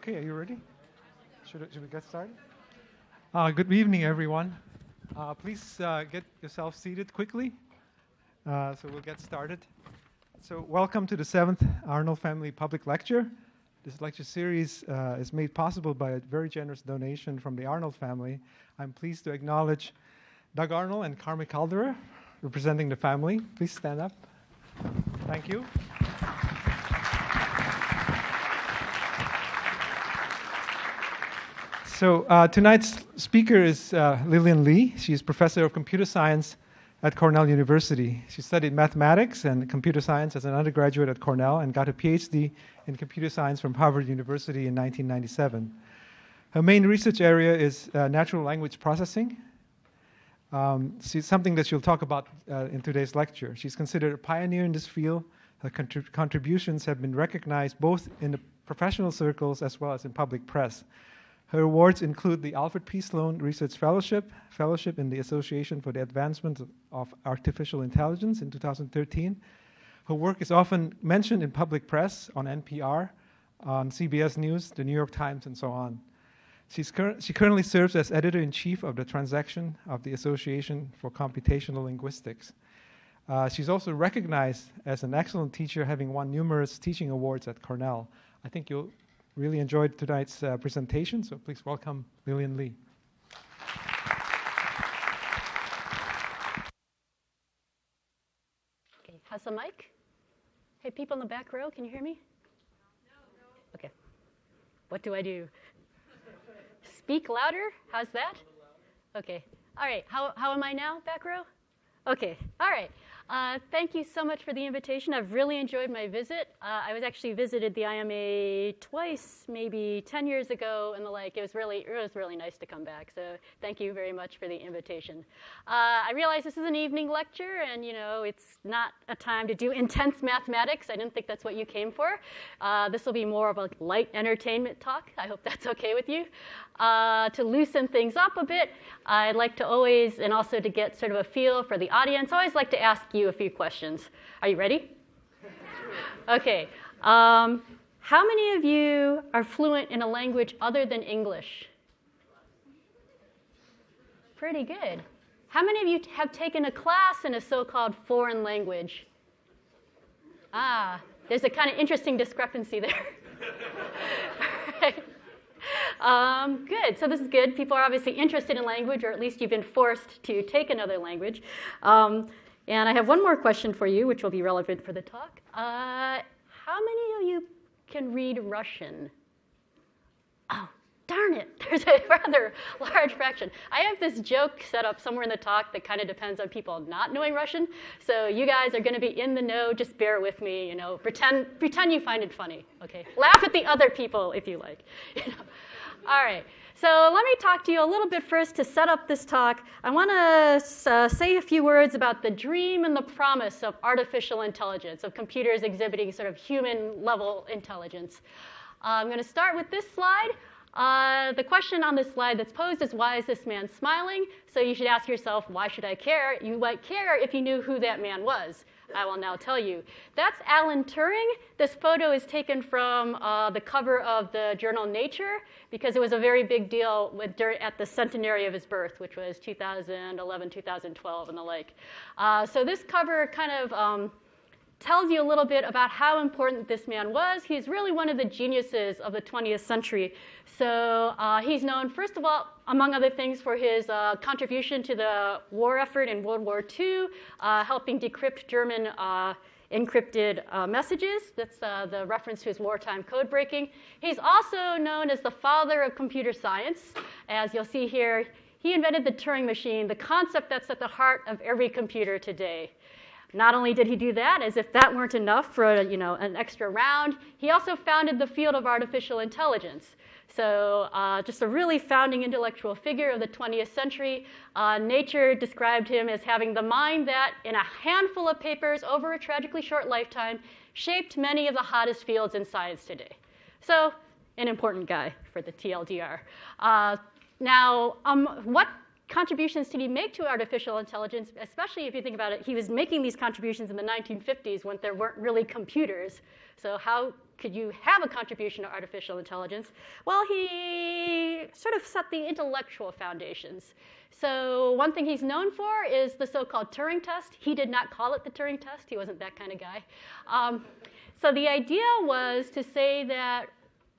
Okay, are you ready? Should we get started? Good evening, everyone. Please get yourself seated quickly, so we'll get started. So welcome to the 7th Arnold Family Public Lecture. This lecture series is made possible by a very generous donation from the Arnold family. I'm pleased to acknowledge Doug Arnold and Carmen Caldeira, representing the family. Please stand up. Thank you. So tonight's speaker is Lillian Lee. She is professor of computer science at Cornell University. She studied mathematics and computer science as an undergraduate at Cornell and got a PhD in computer science from Harvard University in 1997. Her main research area is natural language processing. She's something that she'll talk about in today's lecture. She's considered a pioneer in this field. Her contributions have been recognized both in the professional circles as well as in public press. Her awards include the Alfred P. Sloan Research Fellowship in the Association for the Advancement of Artificial Intelligence in 2013. Her work is often mentioned in public press, on NPR, on CBS News, the New York Times, and so on. She currently serves as editor-in-chief of the Transaction of the Association for Computational Linguistics. She's also recognized as an excellent teacher, having won numerous teaching awards at Cornell. I think you'll really enjoyed tonight's presentation, so please welcome Lillian Lee. Okay, how's the mic? Hey, people in the back row, can you hear me? No. Okay. What do I do? Speak louder? How's that? Okay. All right. How am I now, back row? Okay. All right. Thank you so much for the invitation. I've really enjoyed my visit. I was actually visited the IMA twice, maybe 10 years ago, and the like. It was really nice to come back. So thank you very much for the invitation. I realize this is an evening lecture, and it's not a time to do intense mathematics. I didn't think that's what you came for. This will be more of a light entertainment talk. I hope that's okay with you. To loosen things up a bit, I'd like to always, and also to get sort of a feel for the audience, I always like to ask you a few questions. Are you ready? Okay. How many of you are fluent in a language other than English? Pretty good. How many of you have taken a class in a so-called foreign language? There's a kind of interesting discrepancy there. Right. Good. So this is good. People are obviously interested in language, or at least you've been forced to take another language. And I have one more question for you, which will be relevant for the talk. How many of you can read Russian? Oh, darn it. There's a rather large fraction. I have this joke set up somewhere in the talk that kind of depends on people not knowing Russian. So you guys are going to be in the know. Just bear with me. Pretend you find it funny. Okay. Laugh at the other people if you like. All right. So let me talk to you a little bit first to set up this talk. I want to say a few words about the dream and the promise of artificial intelligence, of computers exhibiting sort of human-level intelligence. I'm going to start with this slide. The question on this slide that's posed is, why is this man smiling? So you should ask yourself, why should I care? You might care if you knew who that man was. I will now tell you. That's Alan Turing. This photo is taken from the cover of the journal Nature, because it was a very big deal at the centenary of his birth, which was 2011, 2012, and the like. So this cover kind of tells you a little bit about how important this man was. He's really one of the geniuses of the 20th century. So he's known, first of all, among other things, for his contribution to the war effort in World War II, helping decrypt German encrypted messages. That's the reference to his wartime code breaking. He's also known as the father of computer science. As you'll see here, he invented the Turing machine, the concept that's at the heart of every computer today. Not only did he do that, as if that weren't enough for an extra round, he also founded the field of artificial intelligence. So just a really founding intellectual figure of the 20th century. Nature described him as having the mind that, in a handful of papers over a tragically short lifetime, shaped many of the hottest fields in science today. So an important guy for the TLDR. Now, what contributions did he make to artificial intelligence, especially if you think about it, he was making these contributions in the 1950s when there weren't really computers. So how could you have a contribution to artificial intelligence? Well, he sort of set the intellectual foundations. So one thing he's known for is the so-called Turing test. He did not call it the Turing test. He wasn't that kind of guy. So the idea was to say that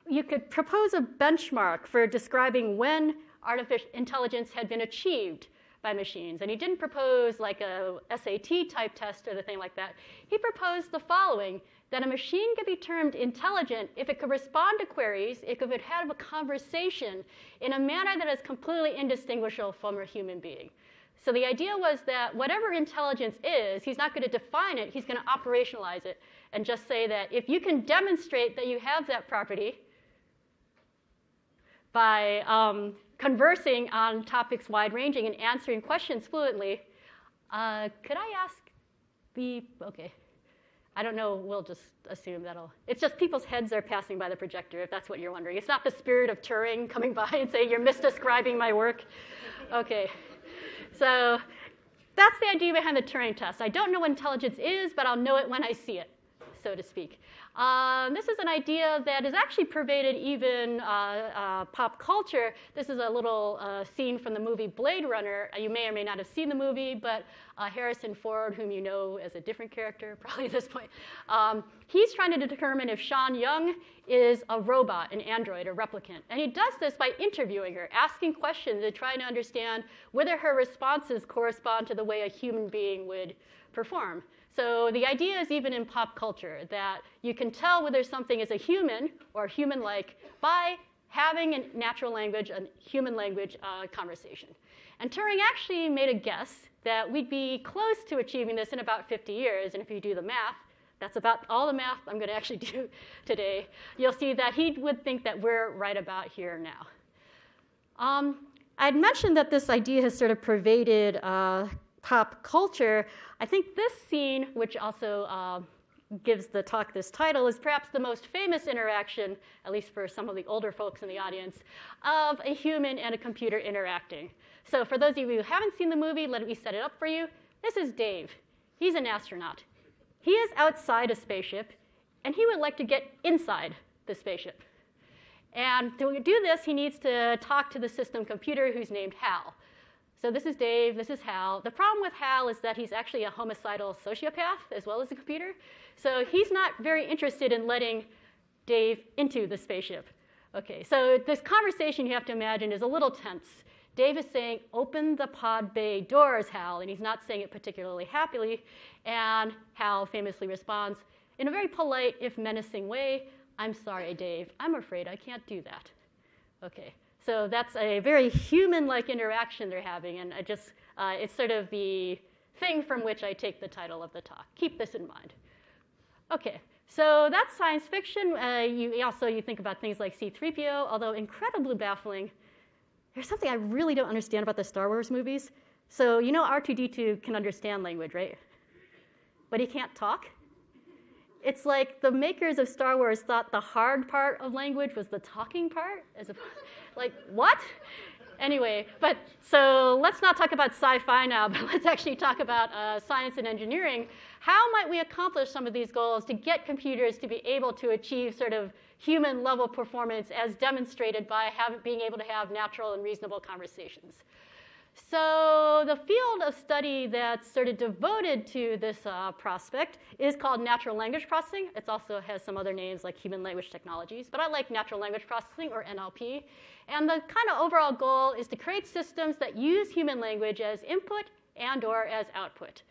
you could propose a benchmark for describing when artificial intelligence had been achieved by machines. And he didn't propose like a SAT type test or the thing like that. He proposed the following, that a machine could be termed intelligent if it could respond to queries, if it could have a conversation in a manner that is completely indistinguishable from a human being. So the idea was that whatever intelligence is, he's not going to define it, he's going to operationalize it and just say that if you can demonstrate that you have that property by conversing on topics wide-ranging and answering questions fluently, could I ask okay. I don't know, we'll just assume it's just people's heads are passing by the projector, if that's what you're wondering. It's not the spirit of Turing coming by and saying, you're misdescribing my work. Okay, so that's the idea behind the Turing test. I don't know what intelligence is, but I'll know it when I see it, so to speak. This is an idea that has actually pervaded even pop culture. This is a little scene from the movie Blade Runner. You may or may not have seen the movie, but Harrison Ford, whom you know as a different character probably at this point, he's trying to determine if Sean Young is a robot, an android, a replicant. And he does this by interviewing her, asking questions and trying to understand whether her responses correspond to the way a human being would perform. So the idea is even in pop culture that you can tell whether something is a human or human-like by having a natural language, a human language conversation. And Turing actually made a guess that we'd be close to achieving this in about 50 years. And if you do the math, that's about all the math I'm going to actually do today. You'll see that he would think that we're right about here now. I'd mentioned that this idea has sort of pervaded pop culture. I think this scene, which also gives the talk this title, is perhaps the most famous interaction, at least for some of the older folks in the audience, of a human and a computer interacting. So for those of you who haven't seen the movie, let me set it up for you. This is Dave. He's an astronaut. He is outside a spaceship, and he would like to get inside the spaceship. And to do this, he needs to talk to the system computer who's named Hal. So this is Dave, this is Hal. The problem with Hal is that he's actually a homicidal sociopath as well as a computer. So he's not very interested in letting Dave into the spaceship. Okay, so this conversation you have to imagine is a little tense. Dave is saying, open the pod bay doors, Hal, and he's not saying it particularly happily. And Hal famously responds in a very polite, if menacing way, I'm sorry, Dave, I'm afraid I can't do that. Okay. So that's a very human-like interaction they're having, and it's sort of the thing from which I take the title of the talk. Keep this in mind. Okay, so that's science fiction. You think about things like C-3PO, although incredibly baffling. There's something I really don't understand about the Star Wars movies. So you know R2-D2 can understand language, right? But he can't talk. It's like the makers of Star Wars thought the hard part of language was the talking part, like, what? Anyway, so let's not talk about sci-fi now, but let's actually talk about science and engineering. How might we accomplish some of these goals to get computers to be able to achieve sort of human-level performance as demonstrated by being able to have natural and reasonable conversations? So the field of study that's sort of devoted to this prospect is called natural language processing. It also has some other names like human language technologies, but I like natural language processing, or NLP. And the kind of overall goal is to create systems that use human language as input and or as output.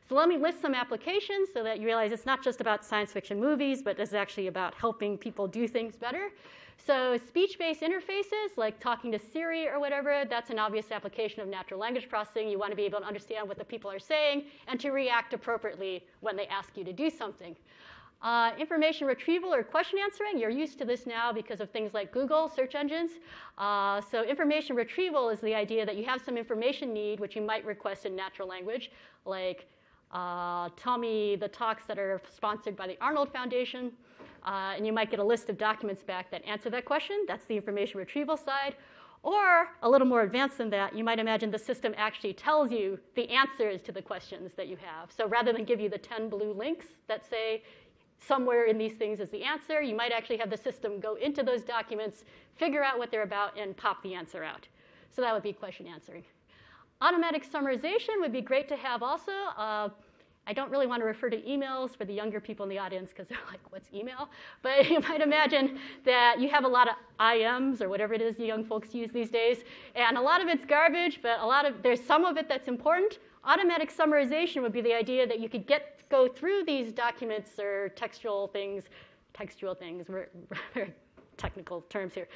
So let me list some applications so that you realize it's not just about science fiction movies, but it's actually about helping people do things better. So speech-based interfaces, like talking to Siri or whatever, that's an obvious application of natural language processing. You want to be able to understand what the people are saying and to react appropriately when they ask you to do something. Information retrieval or question answering, you're used to this now because of things like Google, search engines. So information retrieval is the idea that you have some information need, which you might request in natural language, like tell me the talks that are sponsored by the Arnold Foundation. And you might get a list of documents back that answer that question. That's the information retrieval side. Or a little more advanced than that, you might imagine the system actually tells you the answers to the questions that you have. So rather than give you the 10 blue links that say somewhere in these things is the answer, you might actually have the system go into those documents, figure out what they're about, and pop the answer out. So that would be question answering. Automatic summarization would be great to have also. I don't really want to refer to emails for the younger people in the audience because they're like, what's email? But you might imagine that you have a lot of IMs or whatever it is the young folks use these days, and a lot of it's garbage, but there's some of it that's important. Automatic summarization would be the idea that you could go through these documents or textual things, very technical terms here,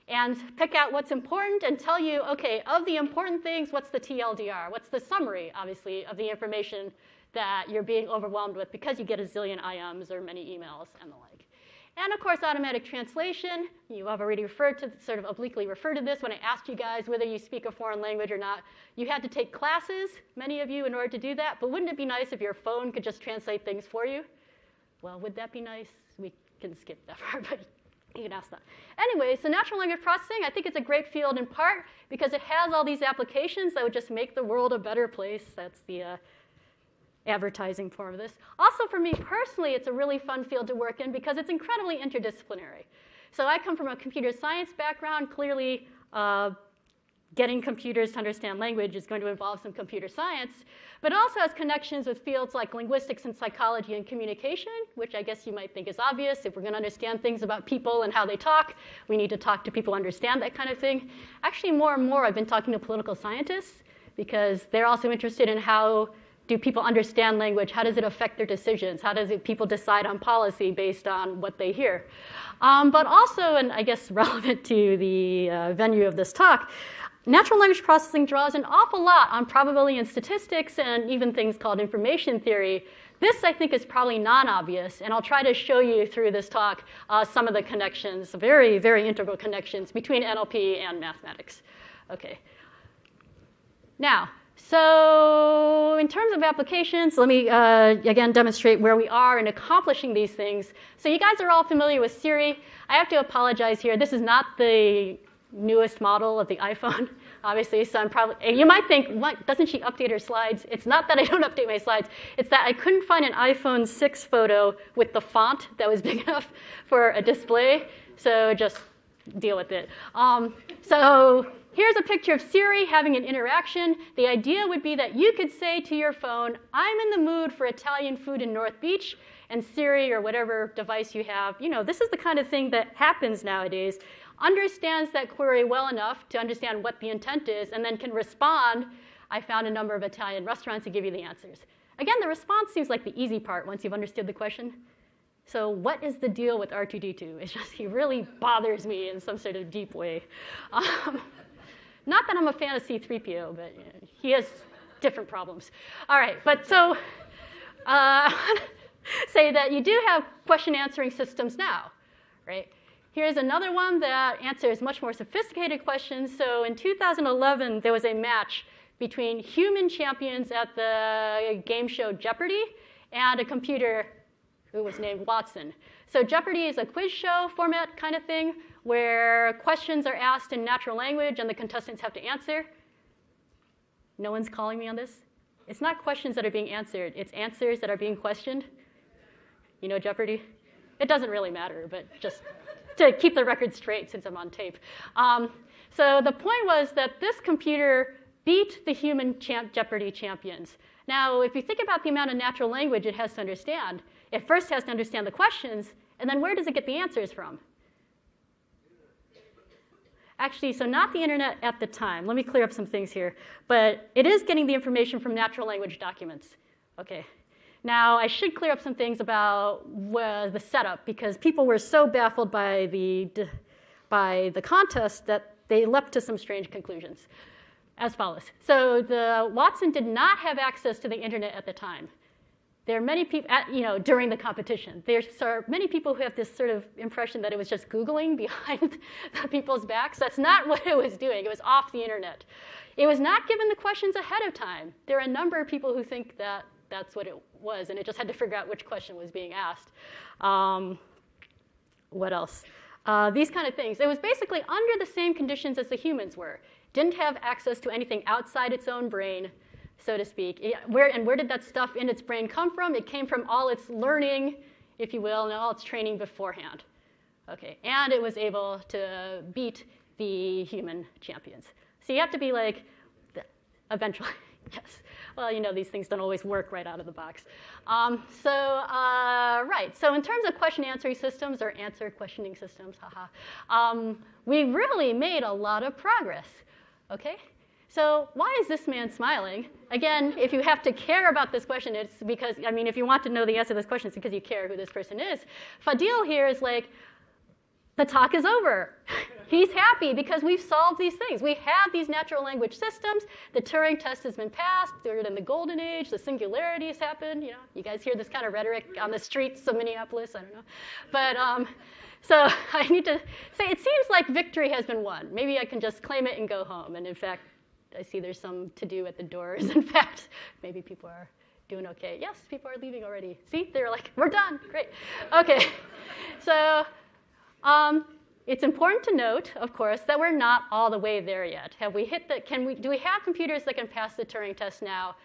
and pick out what's important and tell you, okay, of the important things, what's the TLDR? What's the summary, obviously, of the information that you're being overwhelmed with because you get a zillion IMs or many emails and the like. And of course, automatic translation. You have already sort of obliquely referred to this when I asked you guys whether you speak a foreign language or not. You had to take classes, many of you, in order to do that. But wouldn't it be nice if your phone could just translate things for you? Well, would that be nice? We can skip that part, but you can ask that. Anyway, so natural language processing, I think it's a great field in part because it has all these applications that would just make the world a better place. That's the advertising form of this. Also, for me personally, it's a really fun field to work in because it's incredibly interdisciplinary. So I come from a computer science background. Clearly, getting computers to understand language is going to involve some computer science, but also has connections with fields like linguistics and psychology and communication, which I guess you might think is obvious. If we're going to understand things about people and how they talk, we need to talk to people who understand that kind of thing. Actually, more and more, I've been talking to political scientists because they're also interested in how do people understand language? How does it affect their decisions? How does people decide on policy based on what they hear? But also, and I guess relevant to the venue of this talk, natural language processing draws an awful lot on probability and statistics and even things called information theory. This, I think, is probably non-obvious, and I'll try to show you through this talk some of the connections, very, very integral connections between NLP and mathematics. Okay. Now, so in terms of applications, let me again demonstrate where we are in accomplishing these things. So you guys are all familiar with Siri. I have to apologize here. This is not the newest model of the iPhone, obviously. So I'm probably, you might think, what, doesn't she update her slides? It's not that I don't update my slides. It's that I couldn't find an iPhone 6 photo with the font that was big enough for a display. So just deal with it. So here's a picture of Siri having an interaction. The idea would be that you could say to your phone, I'm in the mood for Italian food in North Beach, and Siri, or whatever device you have, this is the kind of thing that happens nowadays, understands that query well enough to understand what the intent is, and then can respond, I found a number of Italian restaurants, to give you the answers. Again, the response seems like the easy part once you've understood the question. So what is the deal with R2-D2? It's just he really bothers me in some sort of deep way. Not that I'm a fan of C-3PO, but he has different problems. All right, but so say that you do have question answering systems now, right? Here's another one that answers much more sophisticated questions. So in 2011, there was a match between human champions at the game show Jeopardy and a computer who was named Watson. So Jeopardy is a quiz show format kind of thing where questions are asked in natural language and the contestants have to answer. No one's calling me on this? It's not questions that are being answered. It's answers that are being questioned. You know Jeopardy? It doesn't really matter, but just to keep the record straight since I'm on tape. So the point was that this computer beat the human Jeopardy champions. Now, if you think about the amount of natural language it has to understand, it first has to understand the questions, and then where does it get the answers from? Actually, so not the internet at the time. Let me clear up some things here. But it is getting the information from natural language documents. Okay. Now, I should clear up some things about the setup, because people were so baffled by the contest that they leapt to some strange conclusions. As follows. So Watson did not have access to the internet at the time. There are many people, during the competition. There are many people who have this sort of impression that it was just Googling behind the people's backs. That's not what it was doing. It was off the internet. It was not given the questions ahead of time. There are a number of people who think that that's what it was, and it just had to figure out which question was being asked. What else? These kind of things. It was basically under the same conditions as the humans were. Didn't have access to anything outside its own brain, so to speak. Where did that stuff in its brain come from? It came from all its learning, if you will, and all its training beforehand. Okay, and it was able to beat the human champions. So you have to be like, eventually, yes. Well, these things don't always work right out of the box. So in terms of question answering systems or answer questioning systems, we really made a lot of progress, okay? So why is this man smiling? Again, if you have to care about this question, it's because, if you want to know the answer to this question, it's because you care who this person is. Fadil here is like, the talk is over. He's happy because we've solved these things. We have these natural language systems. The Turing test has been passed. We're in the golden age. The singularities happened. You guys hear this kind of rhetoric on the streets of Minneapolis. I don't know. But so I need to say it seems like victory has been won. Maybe I can just claim it and go home. And in fact, I see there's some to do at the doors. In fact, maybe people are doing okay. Yes, people are leaving already. See, they're like, we're done. Great. Okay. So it's important to note, of course, that we're not all the way there yet. Have we hit the? Do we have computers that can pass the Turing test now?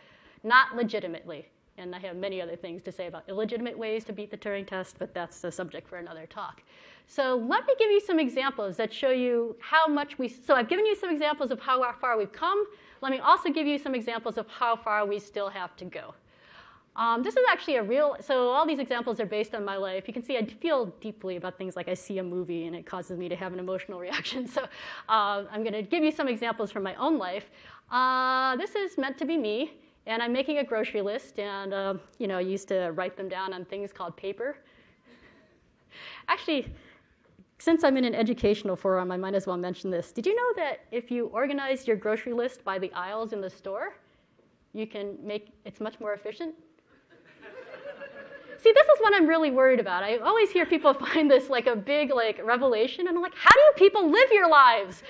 Not legitimately. And I have many other things to say about illegitimate ways to beat the Turing test, but that's the subject for another talk. So let me give you some examples that show you how much so I've given you some examples of how far we've come. Let me also give you some examples of how far we still have to go. This is actually so all these examples are based on my life. You can see I feel deeply about things like I see a movie and it causes me to have an emotional reaction. So I'm going to give you some examples from my own life. This is meant to be me, and I'm making a grocery list, and I used to write them down on things called paper. Actually, since I'm in an educational forum, I might as well mention this. Did you know that if you organize your grocery list by the aisles in the store, you can it's much more efficient? See, this is what I'm really worried about. I always hear people find this like a big revelation, and I'm like, how do people live your lives?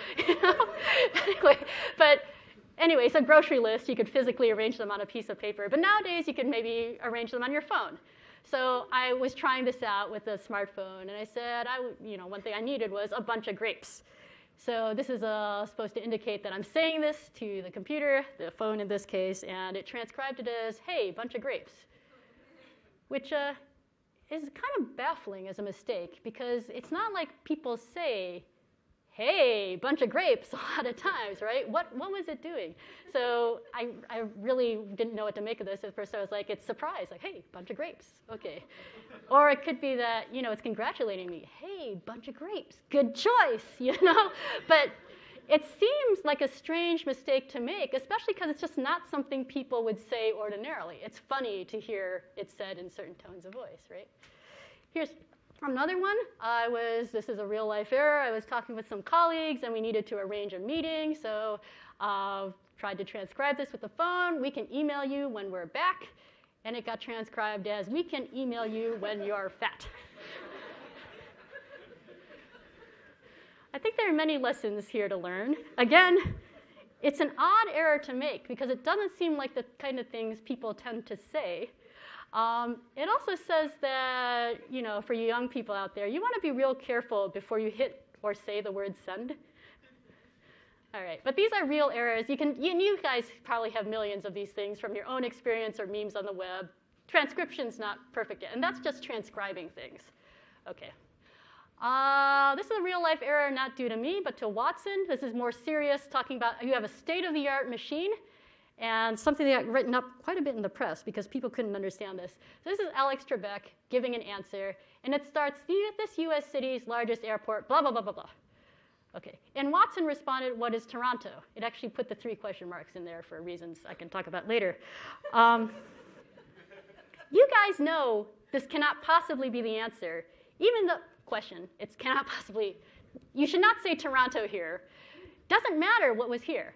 Anyway, so grocery lists, you could physically arrange them on a piece of paper, but nowadays you can maybe arrange them on your phone. So I was trying this out with a smartphone, and I said, one thing I needed was a bunch of grapes. So this is supposed to indicate that I'm saying this to the computer, the phone in this case, and it transcribed it as, hey, bunch of grapes, which is kind of baffling as a mistake, because it's not like people say, hey, bunch of grapes a lot of times, right? What was it doing? So I really didn't know what to make of this. At first I was like, it's surprise, like, hey, bunch of grapes, okay. Or it could be that, it's congratulating me, hey, bunch of grapes, good choice, But it seems like a strange mistake to make, especially because it's just not something people would say ordinarily. It's funny to hear it said in certain tones of voice, right? Here's another one. This is a real life error. I was talking with some colleagues, and we needed to arrange a meeting, so tried to transcribe this with the phone. We can email you when we're back, and it got transcribed as, we can email you when you're fat. I think there are many lessons here to learn. Again, it's an odd error to make because it doesn't seem like the kind of things people tend to say. It also says that, for you young people out there, you want to be real careful before you hit or say the word send. All right, but these are real errors. You guys probably have millions of these things from your own experience or memes on the web. Transcription's not perfect yet, and that's just transcribing things. Okay. This is a real-life error not due to me, but to Watson. This is more serious, talking about you have a state-of-the-art machine, and something that got written up quite a bit in the press because people couldn't understand this. So this is Alex Trebek giving an answer, and it starts, this U.S. city's largest airport, blah, blah, blah, blah, blah. Okay, and Watson responded, what is Toronto? It actually put the 3 question marks in there for reasons I can talk about later. You guys know this cannot possibly be the answer. Even the question, it cannot possibly, you should not say Toronto here. Doesn't matter what was here,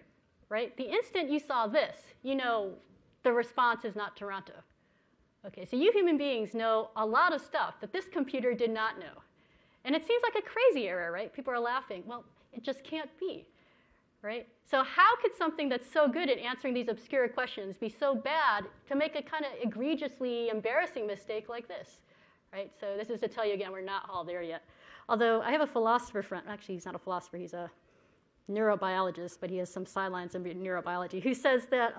right? The instant you saw this, the response is not Toronto. Okay, so you human beings know a lot of stuff that this computer did not know. And it seems like a crazy error, right? People are laughing. Well, it just can't be, right? So how could something that's so good at answering these obscure questions be so bad to make a kind of egregiously embarrassing mistake like this, right? So this is to tell you again, we're not all there yet. Although I have a philosopher friend, actually he's not a philosopher, he's a neurobiologist, but he has some sidelines in neurobiology, who says that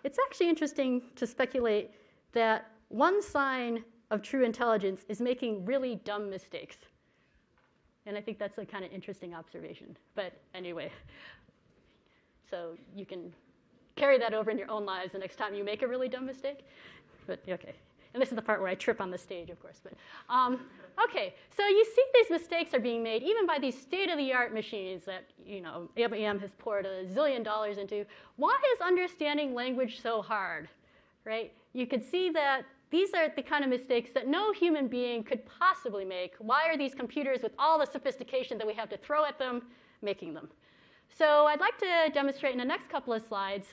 it's actually interesting to speculate that one sign of true intelligence is making really dumb mistakes. And I think that's a kind of interesting observation. But anyway, so you can carry that over in your own lives the next time you make a really dumb mistake. But okay. And this is the part where I trip on the stage, of course. But okay, so you see these mistakes are being made even by these state-of-the-art machines that IBM has poured $1 zillion into. Why is understanding language so hard, right? You could see that these are the kind of mistakes that no human being could possibly make. Why are these computers, with all the sophistication that we have to throw at them, making them? So I'd like to demonstrate in the next couple of slides,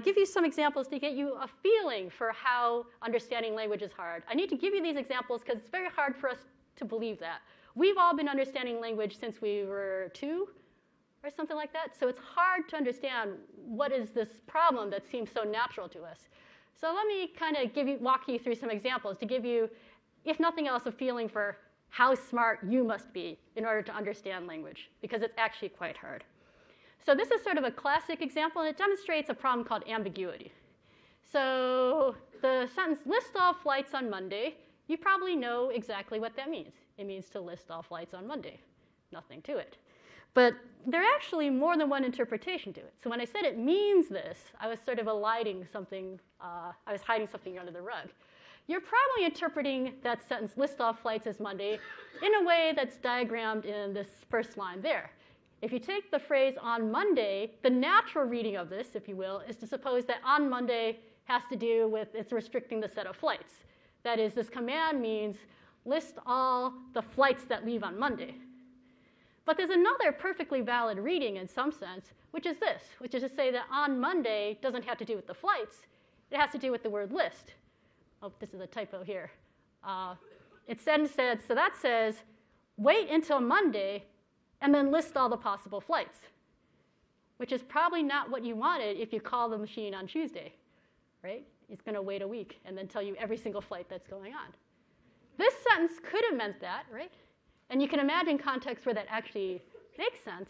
give you some examples to get you a feeling for how understanding language is hard. I need to give you these examples because it's very hard for us to believe that. We've all been understanding language since we were 2 or something like that. So it's hard to understand what is this problem that seems so natural to us. So let me kind of walk you through some examples to give you, if nothing else, a feeling for how smart you must be in order to understand language, because it's actually quite hard. So this is sort of a classic example, and it demonstrates a problem called ambiguity. So the sentence, list all flights on Monday, you probably know exactly what that means. It means to list all flights on Monday. Nothing to it. But there are actually more than one interpretation to it. So when I said it means this, I was sort of hiding something under the rug. You're probably interpreting that sentence, list all flights as Monday, in a way that's diagrammed in this first line there. If you take the phrase on Monday, the natural reading of this, if you will, is to suppose that on Monday has to do with it's restricting the set of flights. That is, this command means list all the flights that leave on Monday. But there's another perfectly valid reading in some sense, which is this, which is to say that on Monday doesn't have to do with the flights. It has to do with the word list. Oh, this is a typo here. It said, so that says, wait until Monday and then list all the possible flights, which is probably not what you wanted if you call the machine on Tuesday, right? It's going to wait a week and then tell you every single flight that's going on. This sentence could have meant that, right? And you can imagine contexts where that actually makes sense.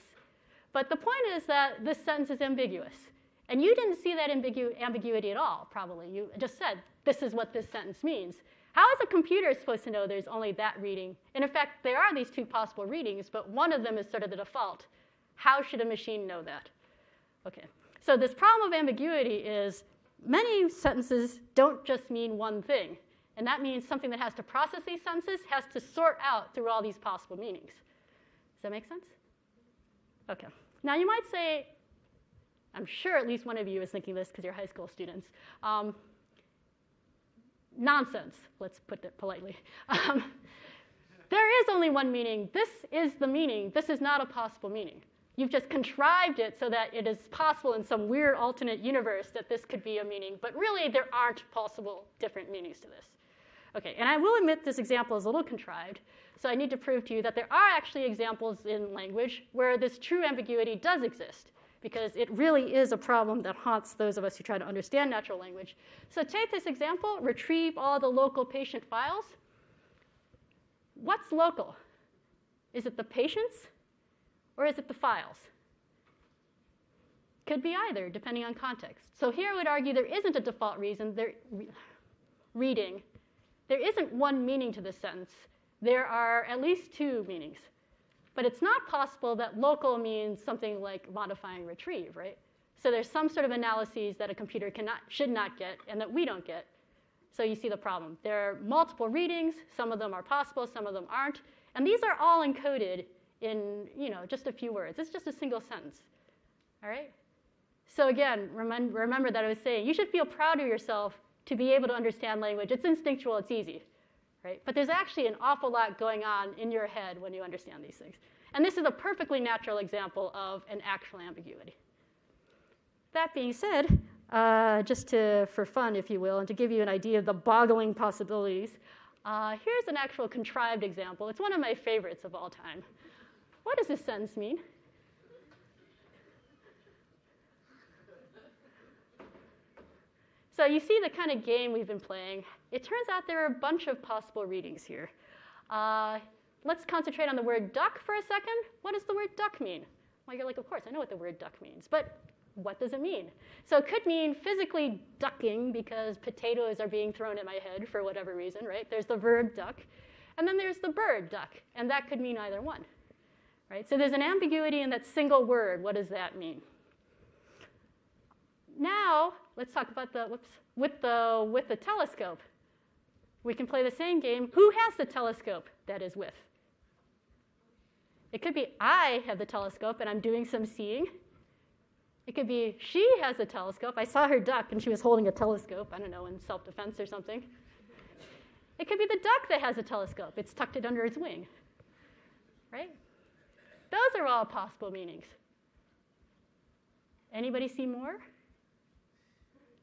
But the point is that this sentence is ambiguous. And you didn't see that ambiguity at all, probably. You just said, this is what this sentence means. How is a computer supposed to know there's only that reading? And in fact, there are these 2 possible readings, but one of them is sort of the default. How should a machine know that? Okay, so this problem of ambiguity is many sentences don't just mean one thing. And that means something that has to process these sentences has to sort out through all these possible meanings. Does that make sense? Okay. Now you might say, I'm sure at least one of you is thinking this because you're high school students. Nonsense, let's put it politely. There is only one meaning. This is the meaning. This is not a possible meaning. You've just contrived it so that it is possible in some weird alternate universe that this could be a meaning. But really, there aren't possible different meanings to this. Okay, and I will admit this example is a little contrived. So I need to prove to you that there are actually examples in language where this true ambiguity does exist, because it really is a problem that haunts those of us who try to understand natural language. So take this example, retrieve all the local patient files. What's local? Is it the patients or is it the files? Could be either, depending on context. So here I would argue there isn't a default reading. There isn't one meaning to this sentence. There are at least 2 meanings. But it's not possible that local means something like modifying retrieve, right? So there's some sort of analyses that a computer should not get and that we don't get. So you see the problem. There are multiple readings. Some of them are possible, some of them aren't. And these are all encoded in just a few words. It's just a single sentence. All right? So again, remember that I was saying you should feel proud of yourself to be able to understand language. It's instinctual, it's easy. Right? But there's actually an awful lot going on in your head when you understand these things. And this is a perfectly natural example of an actual ambiguity. That being said, just for fun, if you will, and to give you an idea of the boggling possibilities, here's an actual contrived example. It's one of my favorites of all time. What does this sentence mean? So you see the kind of game we've been playing. It turns out there are a bunch of possible readings here. let's concentrate on the word duck for a second. What does the word duck mean? Well, you're like, of course, I know what the word duck means, but what does it mean? So it could mean physically ducking because potatoes are being thrown at my head for whatever reason, right? There's the verb duck, and then there's the bird duck, and that could mean either one, right? So there's an ambiguity in that single word. What does that mean? Now, let's talk about with the telescope. We can play the same game. Who has the telescope that is with? It could be I have the telescope and I'm doing some seeing. It could be she has a telescope. I saw her duck and she was holding a telescope, I don't know, in self-defense or something. It could be the duck that has a telescope. It's tucked it under its wing, right? Those are all possible meanings. Anybody see more?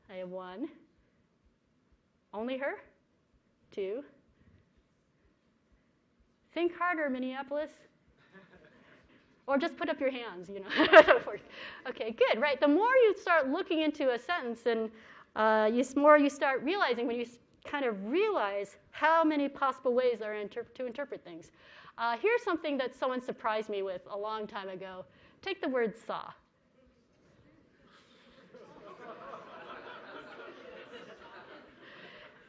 I have one. Only her? Two. Think harder, Minneapolis. Or just put up your hands, you know. Okay, good, right? The more you start looking into a sentence and more you start realizing, when you kind of realize how many possible ways there are to interpret things. Here's something that someone surprised me with a long time ago. Take the word saw.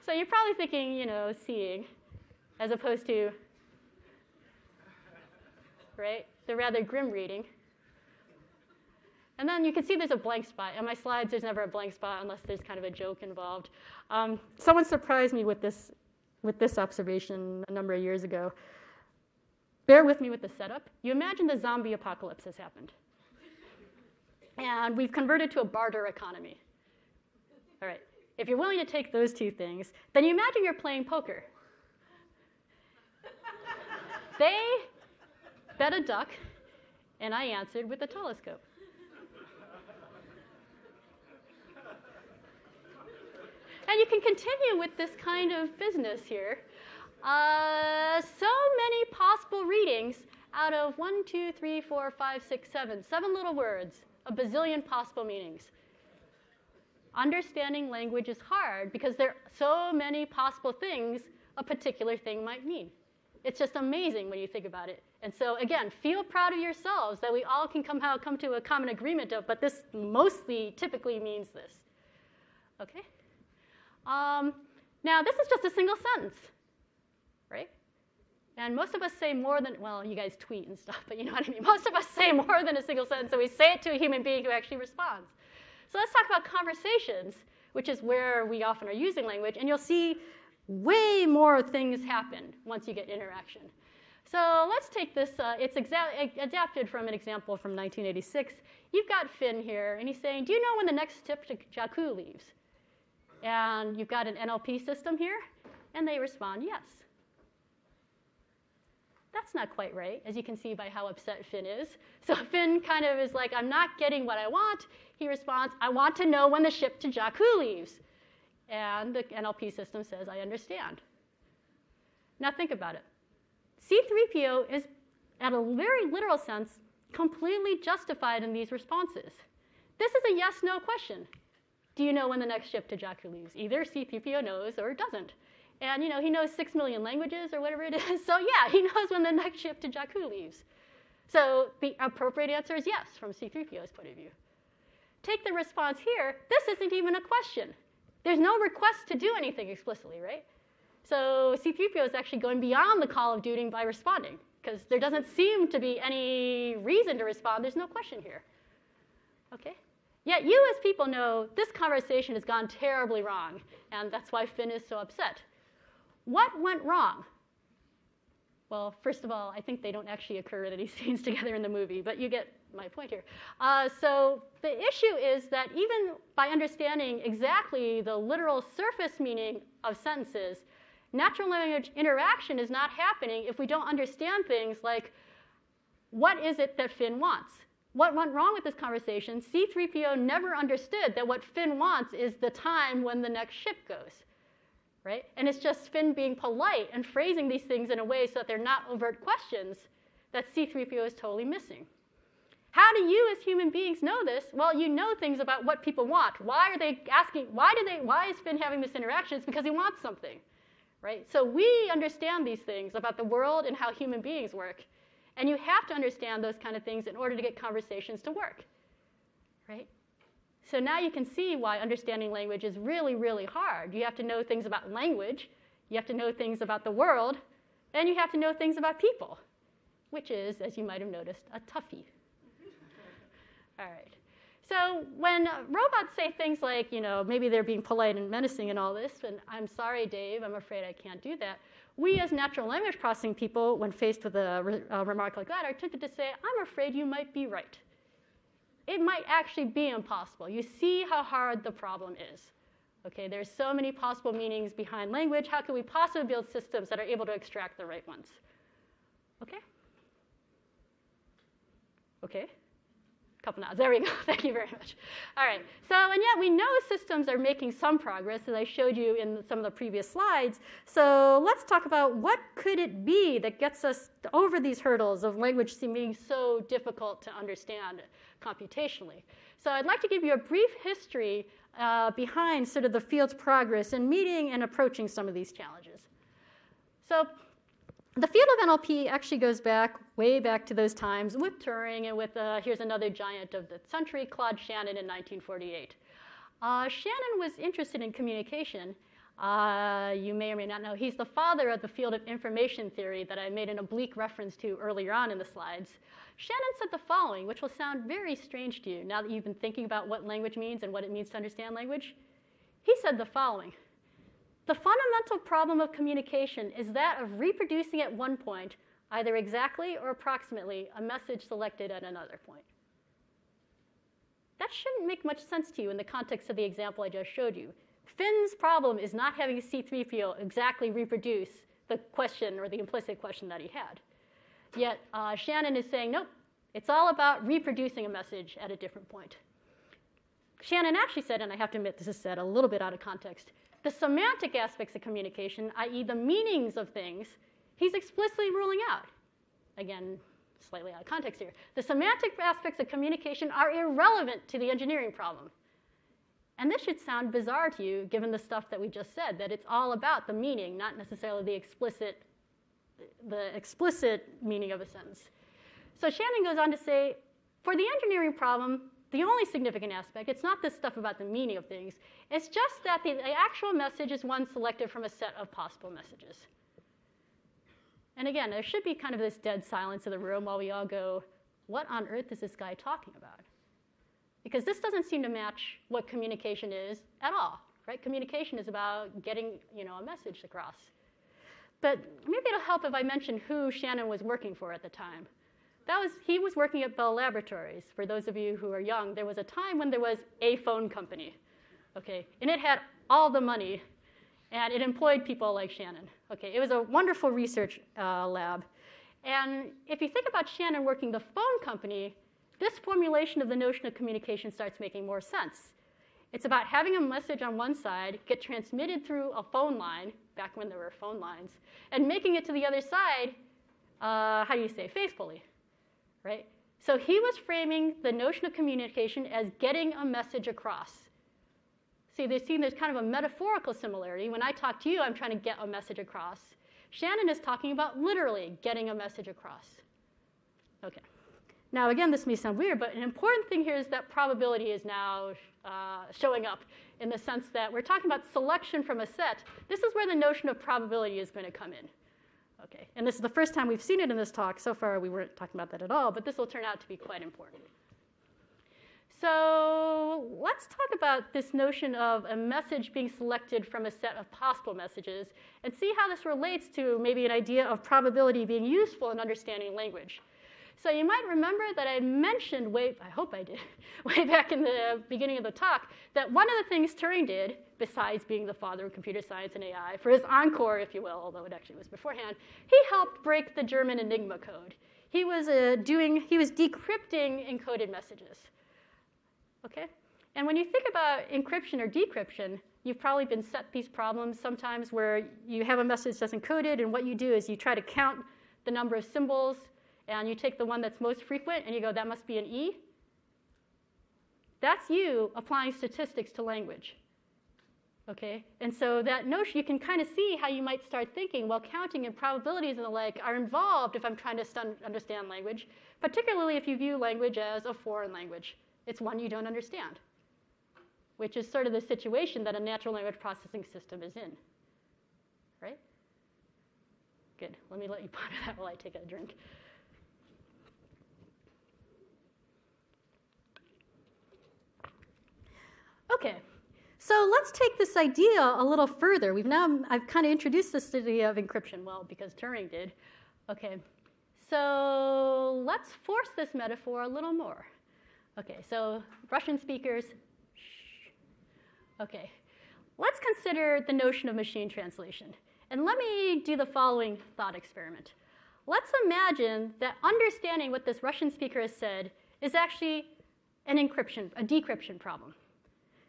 So you're probably thinking, you know, seeing, as opposed to, right, the rather grim reading. And then you can see there's a blank spot. In my slides, there's never a blank spot unless there's kind of a joke involved. Someone surprised me with this observation a number of years ago. Bear with me with the setup. You imagine the zombie apocalypse has happened. And we've converted to a barter economy. All right. If you're willing to take those two things, then you imagine you're playing poker. They bet a duck, and I answered with a telescope. And you can continue with this kind of business here. So many possible readings out of 1, 2, 3, 4, 5, 6, 7. 7 little words, a bazillion possible meanings. Understanding language is hard because there are so many possible things a particular thing might mean. It's just amazing when you think about it. And so, again, feel proud of yourselves that we all can come to a common agreement of, but this mostly typically means this. Okay? Now, this is just a single sentence, right? And most of us say more than, well, you guys tweet and stuff, but you know what I mean. Most of us say more than a single sentence, so we say it to a human being who actually responds. So let's talk about conversations, which is where we often are using language, and you'll see way more things happen once you get interaction. So let's take this. It's adapted from an example from 1986. You've got Finn here, and he's saying, do you know when the next ship to Jakku leaves? And you've got an NLP system here, and they respond, yes. That's not quite right, as you can see by how upset Finn is. So Finn kind of is like, I'm not getting what I want. He responds, I want to know when the ship to Jakku leaves. And the NLP system says, I understand. Now think about it. C3PO is, at a very literal sense, completely justified in these responses. This is a yes-no question. Do you know when the next ship to Jakku leaves? Either C3PO knows or doesn't. And, you know, he knows 6 million languages or whatever it is. So, yeah, he knows when the next ship to Jakku leaves. So the appropriate answer is yes, from C3PO's point of view. Take the response here. This isn't even a question. There's no request to do anything explicitly, right? So C3PO is actually going beyond the call of duty by responding, because there doesn't seem to be any reason to respond. There's no question here. Okay? Yet you as people know this conversation has gone terribly wrong, and that's why Finn is so upset. What went wrong? Well, first of all, I think they don't actually occur in any scenes together in the movie, but you get my point here. So the issue is that even by understanding exactly the literal surface meaning of sentences, natural language interaction is not happening if we don't understand things like, what is it that Finn wants? What went wrong with this conversation? C3PO never understood that what Finn wants is the time when the next ship goes. Right? And it's just Finn being polite and phrasing these things in a way so that they're not overt questions that C3PO is totally missing. How do you as human beings know this? Well, you know things about what people want. Why are they asking, why is Finn having this interaction? It's because he wants something, right? So we understand these things about the world and how human beings work. And you have to understand those kind of things in order to get conversations to work, right? So now you can see why understanding language is really, really hard. You have to know things about language, you have to know things about the world, and you have to know things about people, which is, as you might have noticed, a toughie. All right. So when robots say things like, maybe they're being polite and menacing and all this, and I'm sorry, Dave, I'm afraid I can't do that, we as natural language processing people, when faced with a remark like that, are tempted to say, I'm afraid you might be right. It might actually be impossible. You see how hard the problem is. Okay, there's so many possible meanings behind language. How can we possibly build systems that are able to extract the right ones? Okay? Okay? Couple nods. There we go. Thank you very much. All right. So, and yet we know systems are making some progress, as I showed you in some of the previous slides. So let's talk about what could it be that gets us over these hurdles of language seeming so difficult to understand computationally. So I'd like to give you a brief history behind sort of the field's progress in meeting and approaching some of these challenges. So the field of NLP actually goes way back to those times with Turing and with, here's another giant of the century, Claude Shannon in 1948. Shannon was interested in communication. You may or may not know, he's the father of the field of information theory that I made an oblique reference to earlier on in the slides. Shannon said the following, which will sound very strange to you now that you've been thinking about what language means and what it means to understand language. He said the following: the fundamental problem of communication is that of reproducing at one point, either exactly or approximately, a message selected at another point. That shouldn't make much sense to you in the context of the example I just showed you. Finn's problem is not having C3PO exactly reproduce the question or the implicit question that he had. Yet Shannon is saying, nope, it's all about reproducing a message at a different point. Shannon actually said, and I have to admit this is said a little bit out of context, the semantic aspects of communication, i.e. the meanings of things, he's explicitly ruling out. Again, slightly out of context here. The semantic aspects of communication are irrelevant to the engineering problem. And this should sound bizarre to you, given the stuff that we just said, that it's all about the meaning, not necessarily the explicit meaning of a sentence. So Shannon goes on to say, for the engineering problem, the only significant aspect, it's not this stuff about the meaning of things, it's just that the actual message is one selected from a set of possible messages. And again, there should be kind of this dead silence in the room while we all go, what on earth is this guy talking about? Because this doesn't seem to match what communication is at all, right? Communication is about getting, a message across. But maybe it'll help if I mention who Shannon was working for at the time. He was working at Bell Laboratories. For those of you who are young, there was a time when there was a phone company, okay? And it had all the money, and it employed people like Shannon, okay? It was a wonderful research lab. And if you think about Shannon working the phone company, this formulation of the notion of communication starts making more sense. It's about having a message on one side get transmitted through a phone line, back when there were phone lines, and making it to the other side, faithfully, right? So he was framing the notion of communication as getting a message across. See, there's kind of a metaphorical similarity. When I talk to you, I'm trying to get a message across. Shannon is talking about literally getting a message across. Okay. Now, again, this may sound weird, but an important thing here is that probability is now showing up in the sense that we're talking about selection from a set. This is where the notion of probability is going to come in. Okay, and this is the first time we've seen it in this talk. So far, we weren't talking about that at all, but this will turn out to be quite important. So let's talk about this notion of a message being selected from a set of possible messages and see how this relates to maybe an idea of probability being useful in understanding language. So you might remember that I mentioned I hope I did, way back in the beginning of the talk, that one of the things Turing did, besides being the father of computer science and AI, for his encore, if you will, although it actually was beforehand, he helped break the German Enigma code. He was decrypting encoded messages. Okay? And when you think about encryption or decryption, you've probably been set these problems sometimes where you have a message that's encoded, and what you do is you try to count the number of symbols, and you take the one that's most frequent, and you go, that must be an E. That's you applying statistics to language. Okay, and so that notion, you can kind of see how you might start thinking, well, counting and probabilities and the like are involved if I'm trying to understand language, particularly if you view language as a foreign language. It's one you don't understand, which is sort of the situation that a natural language processing system is in, right? Good, let me let you ponder that while I take a drink. Okay. So let's take this idea a little further. I've kind of introduced this idea of encryption, well, because Turing did. Okay, so let's force this metaphor a little more. Okay, so Russian speakers, shh. Okay, let's consider the notion of machine translation. And let me do the following thought experiment. Let's imagine that understanding what this Russian speaker has said is actually a decryption problem.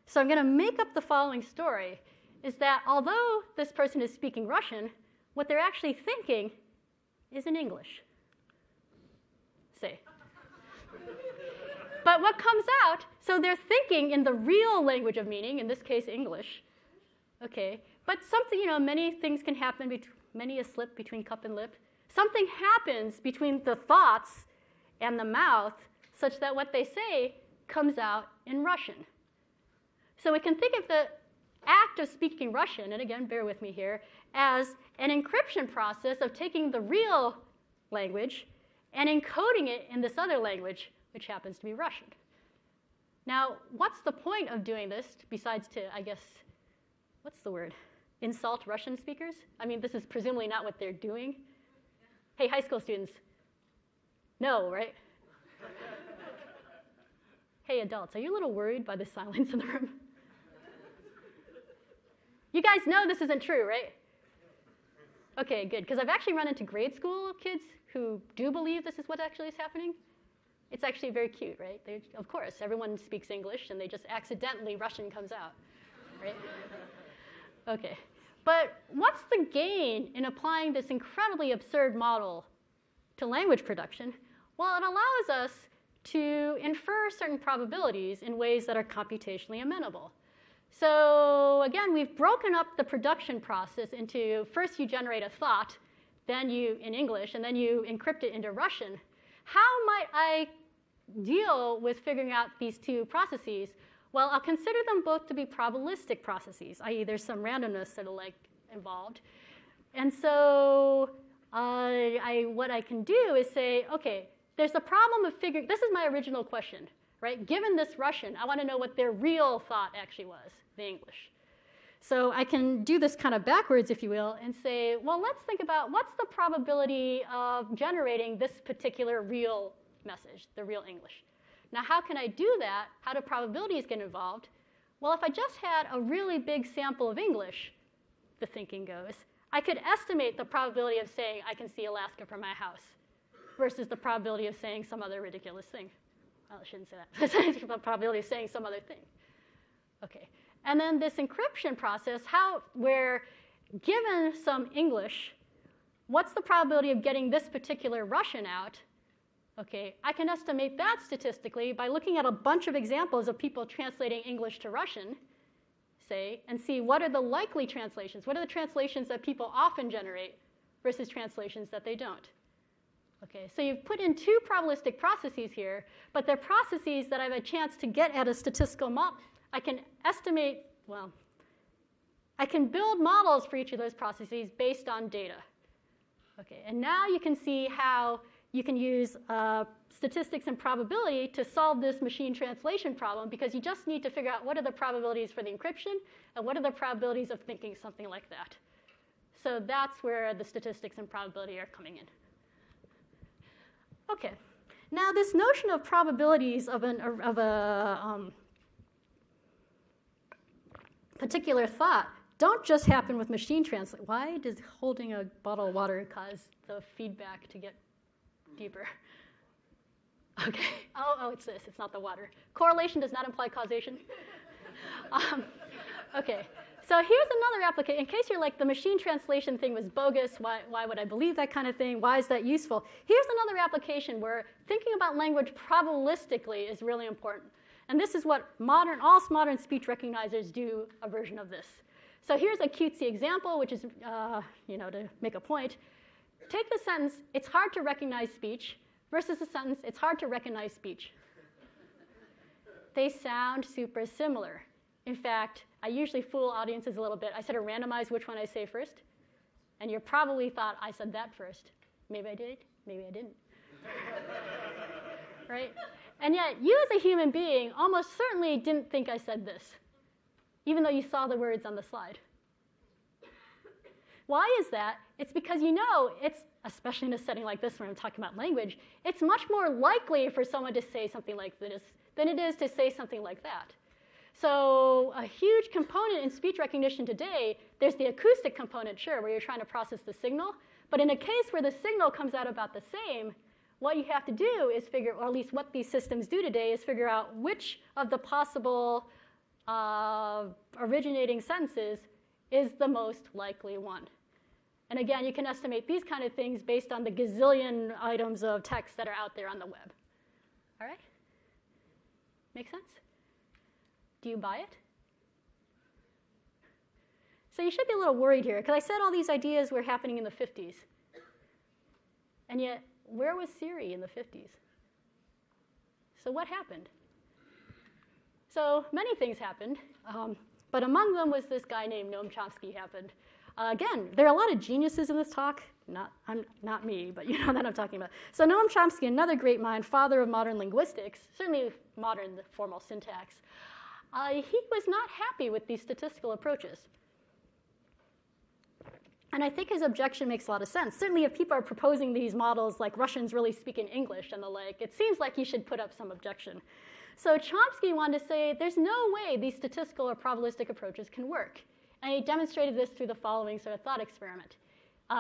So I'm going to make up the following story, is that although this person is speaking Russian, what they're actually thinking is in English. Say. But what comes out, so they're thinking in the real language of meaning, in this case English. Okay, but something, many things can happen, many a slip between cup and lip. Something happens between the thoughts and the mouth such that what they say comes out in Russian. So we can think of the act of speaking Russian, and again, bear with me here, as an encryption process of taking the real language and encoding it in this other language, which happens to be Russian. Now, what's the point of doing this besides to, I guess, what's the word? Insult Russian speakers? I mean, this is presumably not what they're doing. Hey, high school students. No, right? Hey, adults, are you a little worried by the silence in the room? You guys know this isn't true, right? Okay, good, because I've actually run into grade school kids who do believe this is what actually is happening. It's actually very cute, right? Of course, everyone speaks English, and they just accidentally Russian comes out, right? Okay, but what's the gain in applying this incredibly absurd model to language production? Well, it allows us to infer certain probabilities in ways that are computationally amenable. So again, we've broken up the production process into first you generate a thought, then you in English, and then you encrypt it into Russian. How might I deal with figuring out these two processes? Well, I'll consider them both to be probabilistic processes, i.e. there's some randomness that are involved. And so what I can do is say, okay, there's the problem of figuring, this is my original question, right? Given this Russian, I want to know what their real thought actually was, the English. So I can do this kind of backwards, if you will, and say, well, let's think about what's the probability of generating this particular real message, the real English. Now, how can I do that? How do probabilities get involved? Well, if I just had a really big sample of English, the thinking goes, I could estimate the probability of saying I can see Alaska from my house versus the probability of saying some other ridiculous thing. Well, I shouldn't say that. The probability of saying some other thing. Okay. And then this encryption process, where given some English, what's the probability of getting this particular Russian out? Okay, I can estimate that statistically by looking at a bunch of examples of people translating English to Russian, say, and see what are the likely translations. What are the translations that people often generate versus translations that they don't? Okay, so you've put in two probabilistic processes here, but they're processes that I have a chance to get at a statistical model. I can estimate, well, I can build models for each of those processes based on data. Okay, and now you can see how you can use statistics and probability to solve this machine translation problem, because you just need to figure out what are the probabilities for the encryption and what are the probabilities of thinking something like that. So that's where the statistics and probability are coming in. Okay, now this notion of probabilities of a particular thought don't just happen with machine translation. Why does holding a bottle of water cause the feedback to get deeper? Okay. Oh, it's this. It's not the water. Correlation does not imply causation. Okay. So here's another application. In case you're like, the machine translation thing was bogus, why would I believe that kind of thing? Why is that useful? Here's another application where thinking about language probabilistically is really important. And this is what all modern speech recognizers do a version of this. So here's a cutesy example, which is, to make a point. Take the sentence, it's hard to recognize speech, versus the sentence, it's hard to recognize speech. They sound super similar. In fact, I usually fool audiences a little bit. I sort of randomize which one I say first. And you probably thought I said that first. Maybe I did, maybe I didn't. Right? And yet, you as a human being almost certainly didn't think I said this, even though you saw the words on the slide. Why is that? It's because it's, especially in a setting like this where I'm talking about language, it's much more likely for someone to say something like this than it is to say something like that. So a huge component in speech recognition today, there's the acoustic component, sure, where you're trying to process the signal. But in a case where the signal comes out about the same, what you have to do is figure, or at least what these systems do today, is figure out which of the possible originating sentences is the most likely one. And again, you can estimate these kind of things based on the gazillion items of text that are out there on the web. All right? Make sense? Do you buy it? So you should be a little worried here, because I said all these ideas were happening in the 50s. And yet, where was Siri in the 50s? So what happened? So many things happened, but among them was this guy named Noam Chomsky happened. Again, there are a lot of geniuses in this talk. Not me, but you know that I'm talking about. So Noam Chomsky, another great mind, father of modern linguistics, certainly modern formal syntax, he was not happy with these statistical approaches. And I think his objection makes a lot of sense. Certainly if people are proposing these models like Russians really speak in English and the like, it seems like he should put up some objection. So Chomsky wanted to say there's no way these statistical or probabilistic approaches can work. And he demonstrated this through the following sort of thought experiment,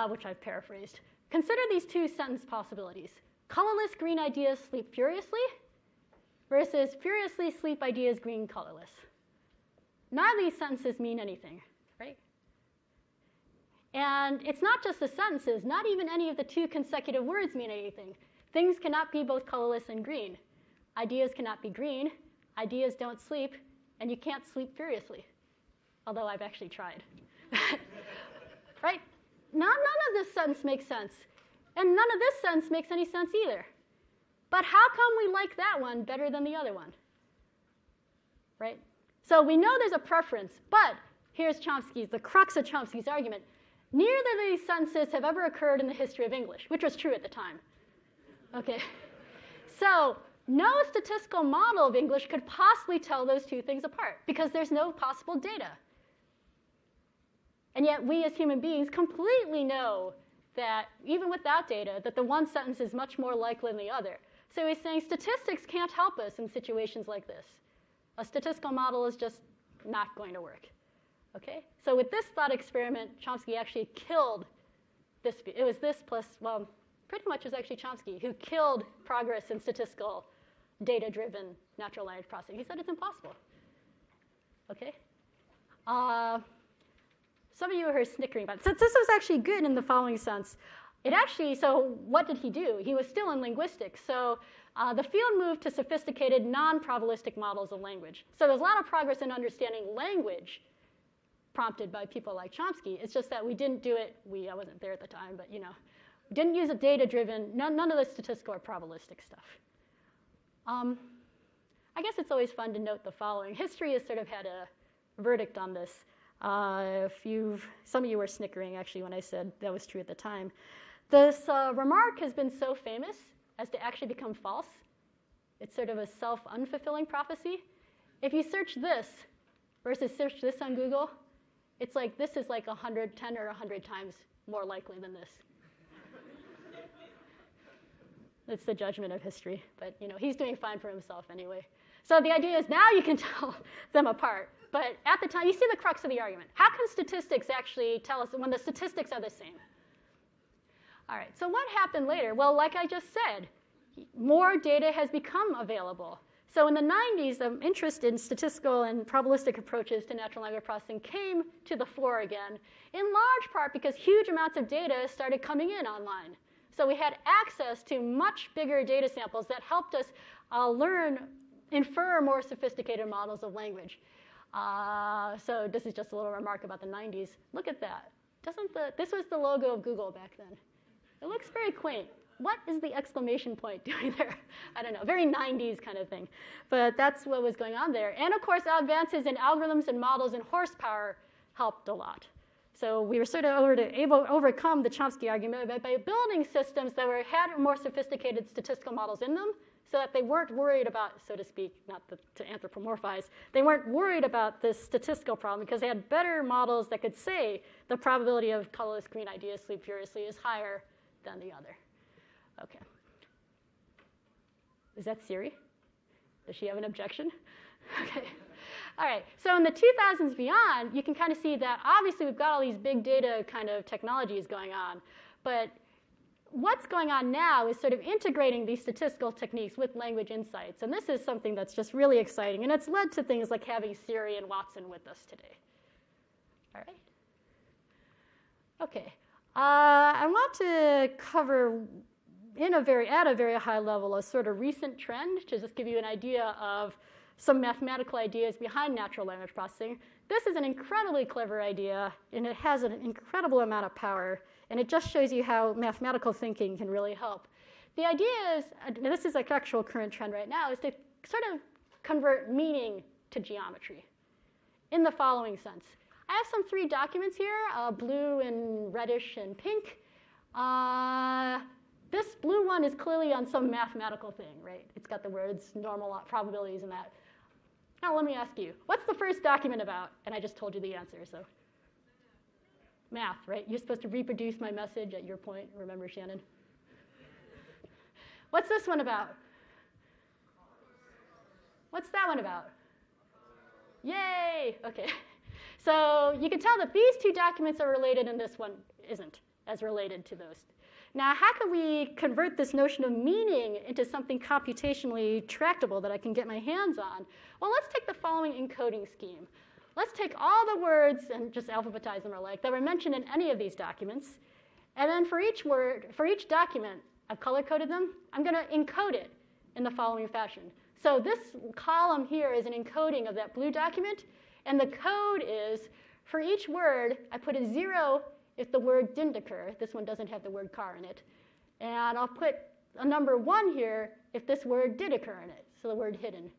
which I've paraphrased. Consider these two sentence possibilities. Colorless green ideas sleep furiously versus furiously sleep ideas green colorless. Neither of these sentences mean anything, right? And it's not just the sentences, not even any of the two consecutive words mean anything. Things cannot be both colorless and green. Ideas cannot be green, ideas don't sleep, and you can't sleep furiously. Although I've actually tried. Right? None of this sentence makes sense. And none of this sentence makes any sense either. But how come we like that one better than the other one? Right? So we know there's a preference, but here's the crux of Chomsky's argument. Neither of these sentences have ever occurred in the history of English, which was true at the time. Okay? So no statistical model of English could possibly tell those two things apart because there's no possible data. And yet we as human beings completely know that, even without data, that the one sentence is much more likely than the other. So he's saying statistics can't help us in situations like this. A statistical model is just not going to work. Okay? So with this thought experiment, Chomsky actually killed this. It was this plus, well, pretty much is actually Chomsky who killed progress in statistical data-driven natural language processing. He said it's impossible. Okay? Some of you are snickering about it. So this was actually good in the following sense. So what did he do? He was still in linguistics. So the field moved to sophisticated non-probabilistic models of language. So there's a lot of progress in understanding language prompted by people like Chomsky. It's just that we didn't do it. I wasn't there at the time, but didn't use a data-driven, none of the statistical or probabilistic stuff. I guess it's always fun to note the following. History has sort of had a verdict on this. Some of you were snickering actually when I said that was true at the time. This remark has been so famous as to actually become false. It's sort of a self-unfulfilling prophecy. If you search this versus search this on Google, it's like this is like 10 or 100 times more likely than this. It's the judgment of history, but he's doing fine for himself anyway. So the idea is now you can tell them apart. But at the time, you see the crux of the argument. How can statistics actually tell us when the statistics are the same? All right, so what happened later? Well, like I just said, more data has become available. So in the 90s, the interest in statistical and probabilistic approaches to natural language processing came to the fore again, in large part because huge amounts of data started coming in online. So we had access to much bigger data samples that helped us learn infer more sophisticated models of language. So this is just a little remark about the 90s. Look at that. This was the logo of Google back then. It looks very quaint. What is the exclamation point doing there? I don't know, very 90s kind of thing. But that's what was going on there. And of course, advances in algorithms and models and horsepower helped a lot. So we were sort of able to overcome the Chomsky argument by building systems that had more sophisticated statistical models in them so that they weren't worried about, so to speak, not to anthropomorphize, they weren't worried about this statistical problem because they had better models that could say the probability of colorless green ideas sleep furiously is higher than the other. Okay. Is that Siri? Does she have an objection? Okay. All right. So in the 2000s beyond, you can kind of see that obviously we've got all these big data kind of technologies going on. But what's going on now is sort of integrating these statistical techniques with language insights. And this is something that's just really exciting. And it's led to things like having Siri and Watson with us today. All right. Okay. I want to cover at a very high level a sort of recent trend to just give you an idea of some mathematical ideas behind natural language processing. This is an incredibly clever idea, and it has an incredible amount of power, and it just shows you how mathematical thinking can really help. The idea is, and this is like actual current trend right now, is to sort of convert meaning to geometry in the following sense. I have some 3 documents here, blue and reddish and pink. This blue one is clearly on some mathematical thing, right? It's got the words normal probabilities and that. Now let me ask you, what's the first document about? And I just told you the answer, so. Math, right? You're supposed to reproduce my message at your point, remember, Shannon? What's this one about? What's that one about? Yay! Okay. So you can tell that these 2 documents are related and this one isn't as related to those. Now, how can we convert this notion of meaning into something computationally tractable that I can get my hands on? Well, let's take the following encoding scheme. Let's take all the words and just alphabetize them that were mentioned in any of these documents. And then for each word, for each document, I've color-coded them. I'm going to encode it in the following fashion. So this column here is an encoding of that blue document. And the code is, for each word, I put a 0 if the word didn't occur. This one doesn't have the word car in it. And I'll put a number 1 here if this word did occur in it. So the word hidden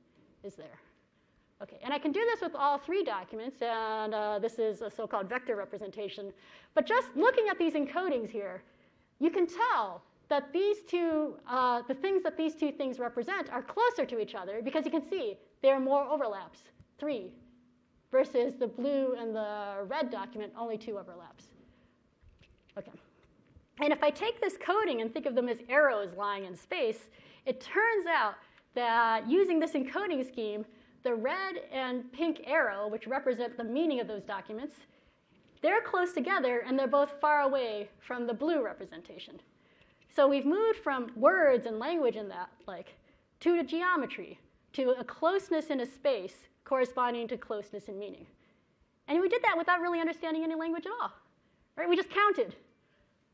is there. Okay, and I can do this with all 3 documents, and this is a so-called vector representation. But just looking at these encodings here, you can tell that these 2, the things that these 2 things represent are closer to each other because you can see there are more overlaps, 3, versus the blue and the red document, only 2 overlaps. Okay. And if I take this coding and think of them as arrows lying in space, it turns out that using this encoding scheme, the red and pink arrow, which represent the meaning of those documents, they're close together and they're both far away from the blue representation. So we've moved from words and language in that, to geometry, to a closeness in a space corresponding to closeness in meaning. And we did that without really understanding any language at all. Right? We just counted,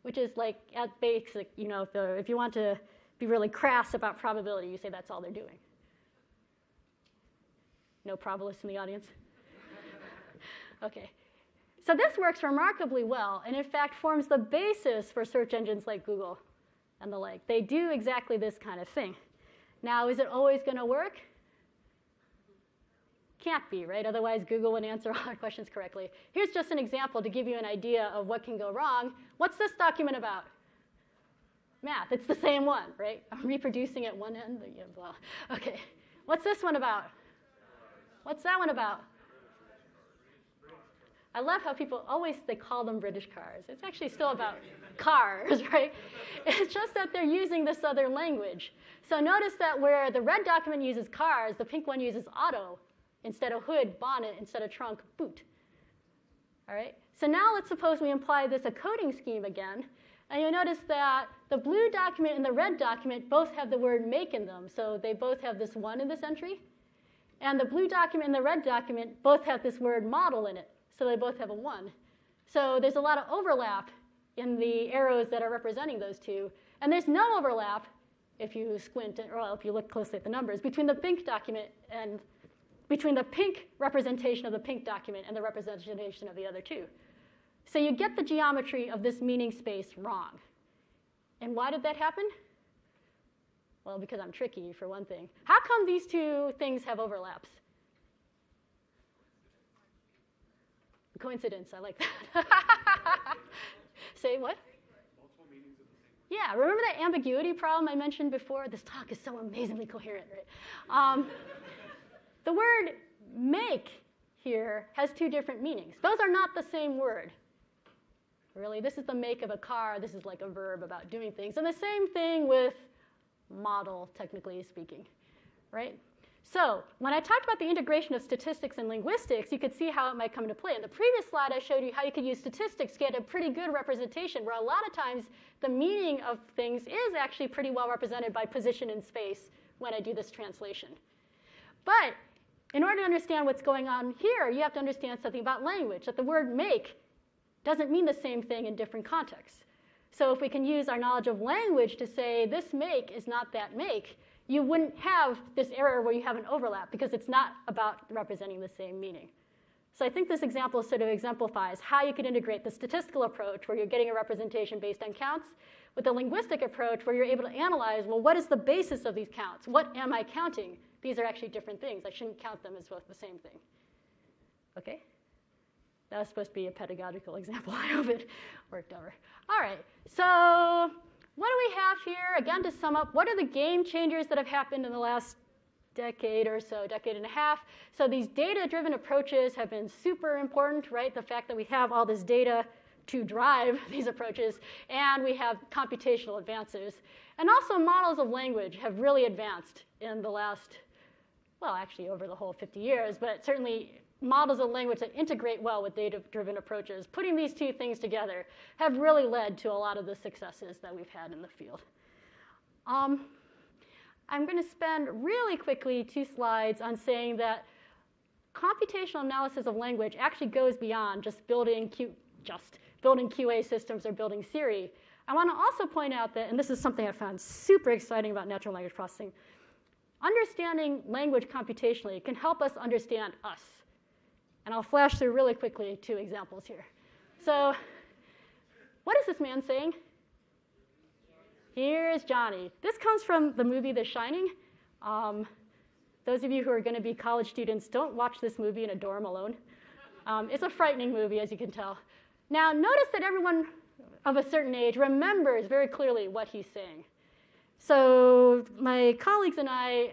which is at basic, if you want to be really crass about probability, you say that's all they're doing. No probabilists in the audience? Okay. So this works remarkably well, and in fact forms the basis for search engines like Google and the like. They do exactly this kind of thing. Now, is it always going to work? Can't be, right? Otherwise, Google would answer all our questions correctly. Here's just an example to give you an idea of what can go wrong. What's this document about? Math. It's the same one, right? I'm reproducing at one end. Well, okay. What's this one about? What's that one about? I love how people they call them British cars. It's actually still about cars, right? It's just that they're using this other language. So notice that where the red document uses cars, the pink one uses auto. Instead of hood, bonnet. Instead of trunk, boot. All right? So now let's suppose we apply this a coding scheme again. And you'll notice that the blue document and the red document both have the word make in them. So they both have this 1 in this entry. And the blue document and the red document both have this word model in it. So they both have a 1. So there's a lot of overlap in the arrows that are representing those 2. And there's no overlap if you squint, or if you look closely at the numbers, between the pink document and between the pink representation of the pink document and the representation of the other two. So you get the geometry of this meaning space wrong. And why did that happen? Well, because I'm tricky, for one thing. How come these two things have overlaps? Coincidence, I like that. Say what? Yeah, remember that ambiguity problem I mentioned before? This talk is so amazingly coherent, right? The word make here has two different meanings. Those are not the same word. Really, this is the make of a car. This is like a verb about doing things. And the same thing with model, technically speaking, right? So when I talked about the integration of statistics and linguistics, you could see how it might come into play. In the previous slide, I showed you how you could use statistics to get a pretty good representation, where a lot of times the meaning of things is actually pretty well represented by position in space when I do this translation. But in order to understand what's going on here, you have to understand something about language, that the word make doesn't mean the same thing in different contexts. So if we can use our knowledge of language to say this make is not that make, you wouldn't have this error where you have an overlap, because it's not about representing the same meaning. So I think this example sort of exemplifies how you could integrate the statistical approach, where you're getting a representation based on counts, with the linguistic approach, where you're able to analyze, well, what is the basis of these counts? What am I counting? These are actually different things. I shouldn't count them as both the same thing. Okay? That was supposed to be a pedagogical example. I hope it worked over. All right, so what do we have here? Again, to sum up, what are the game changers that have happened in the last decade or so, decade and a half? So these data-driven approaches have been super important, right? The fact that we have all this data to drive these approaches, and we have computational advances. And also models of language have really advanced in the last, well, actually over the whole 50 years, but certainly models of language that integrate well with data-driven approaches, putting these two things together, have really led to a lot of the successes that we've had in the field. I'm going to spend really quickly 2 slides on saying that computational analysis of language actually goes beyond just building QA systems or building Siri. I want to also point out that, and this is something I found super exciting about natural language processing, understanding language computationally can help us understand us. And I'll flash through really quickly 2 examples here. So what is this man saying? Here's Johnny. This comes from the movie The Shining. Those of you who are going to be college students, don't watch this movie in a dorm alone. It's a frightening movie, as you can tell. Now, notice that everyone of a certain age remembers very clearly what he's saying. So my colleagues and I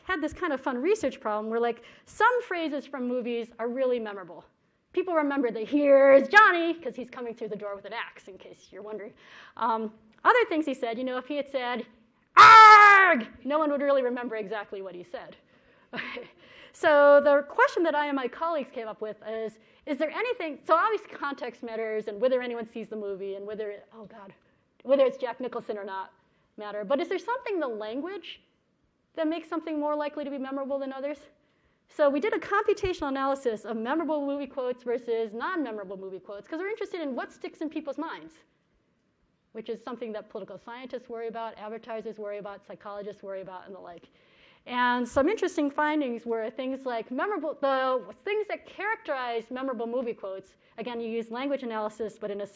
had this kind of fun research problem where, like, some phrases from movies are really memorable. People remember that here's Johnny, because he's coming through the door with an axe, in case you're wondering. Other things he said, if he had said, "Arg!" no one would really remember exactly what he said. So the question that I and my colleagues came up with is there anything, so obviously context matters, and whether anyone sees the movie, and whether it's Jack Nicholson or not matter, but is there something in the language that makes something more likely to be memorable than others? So we did a computational analysis of memorable movie quotes versus non-memorable movie quotes, because we're interested in what sticks in people's minds, which is something that political scientists worry about, advertisers worry about, psychologists worry about, and the like. And some interesting findings were things like the things that characterize memorable movie quotes. Again, you use language analysis, but in a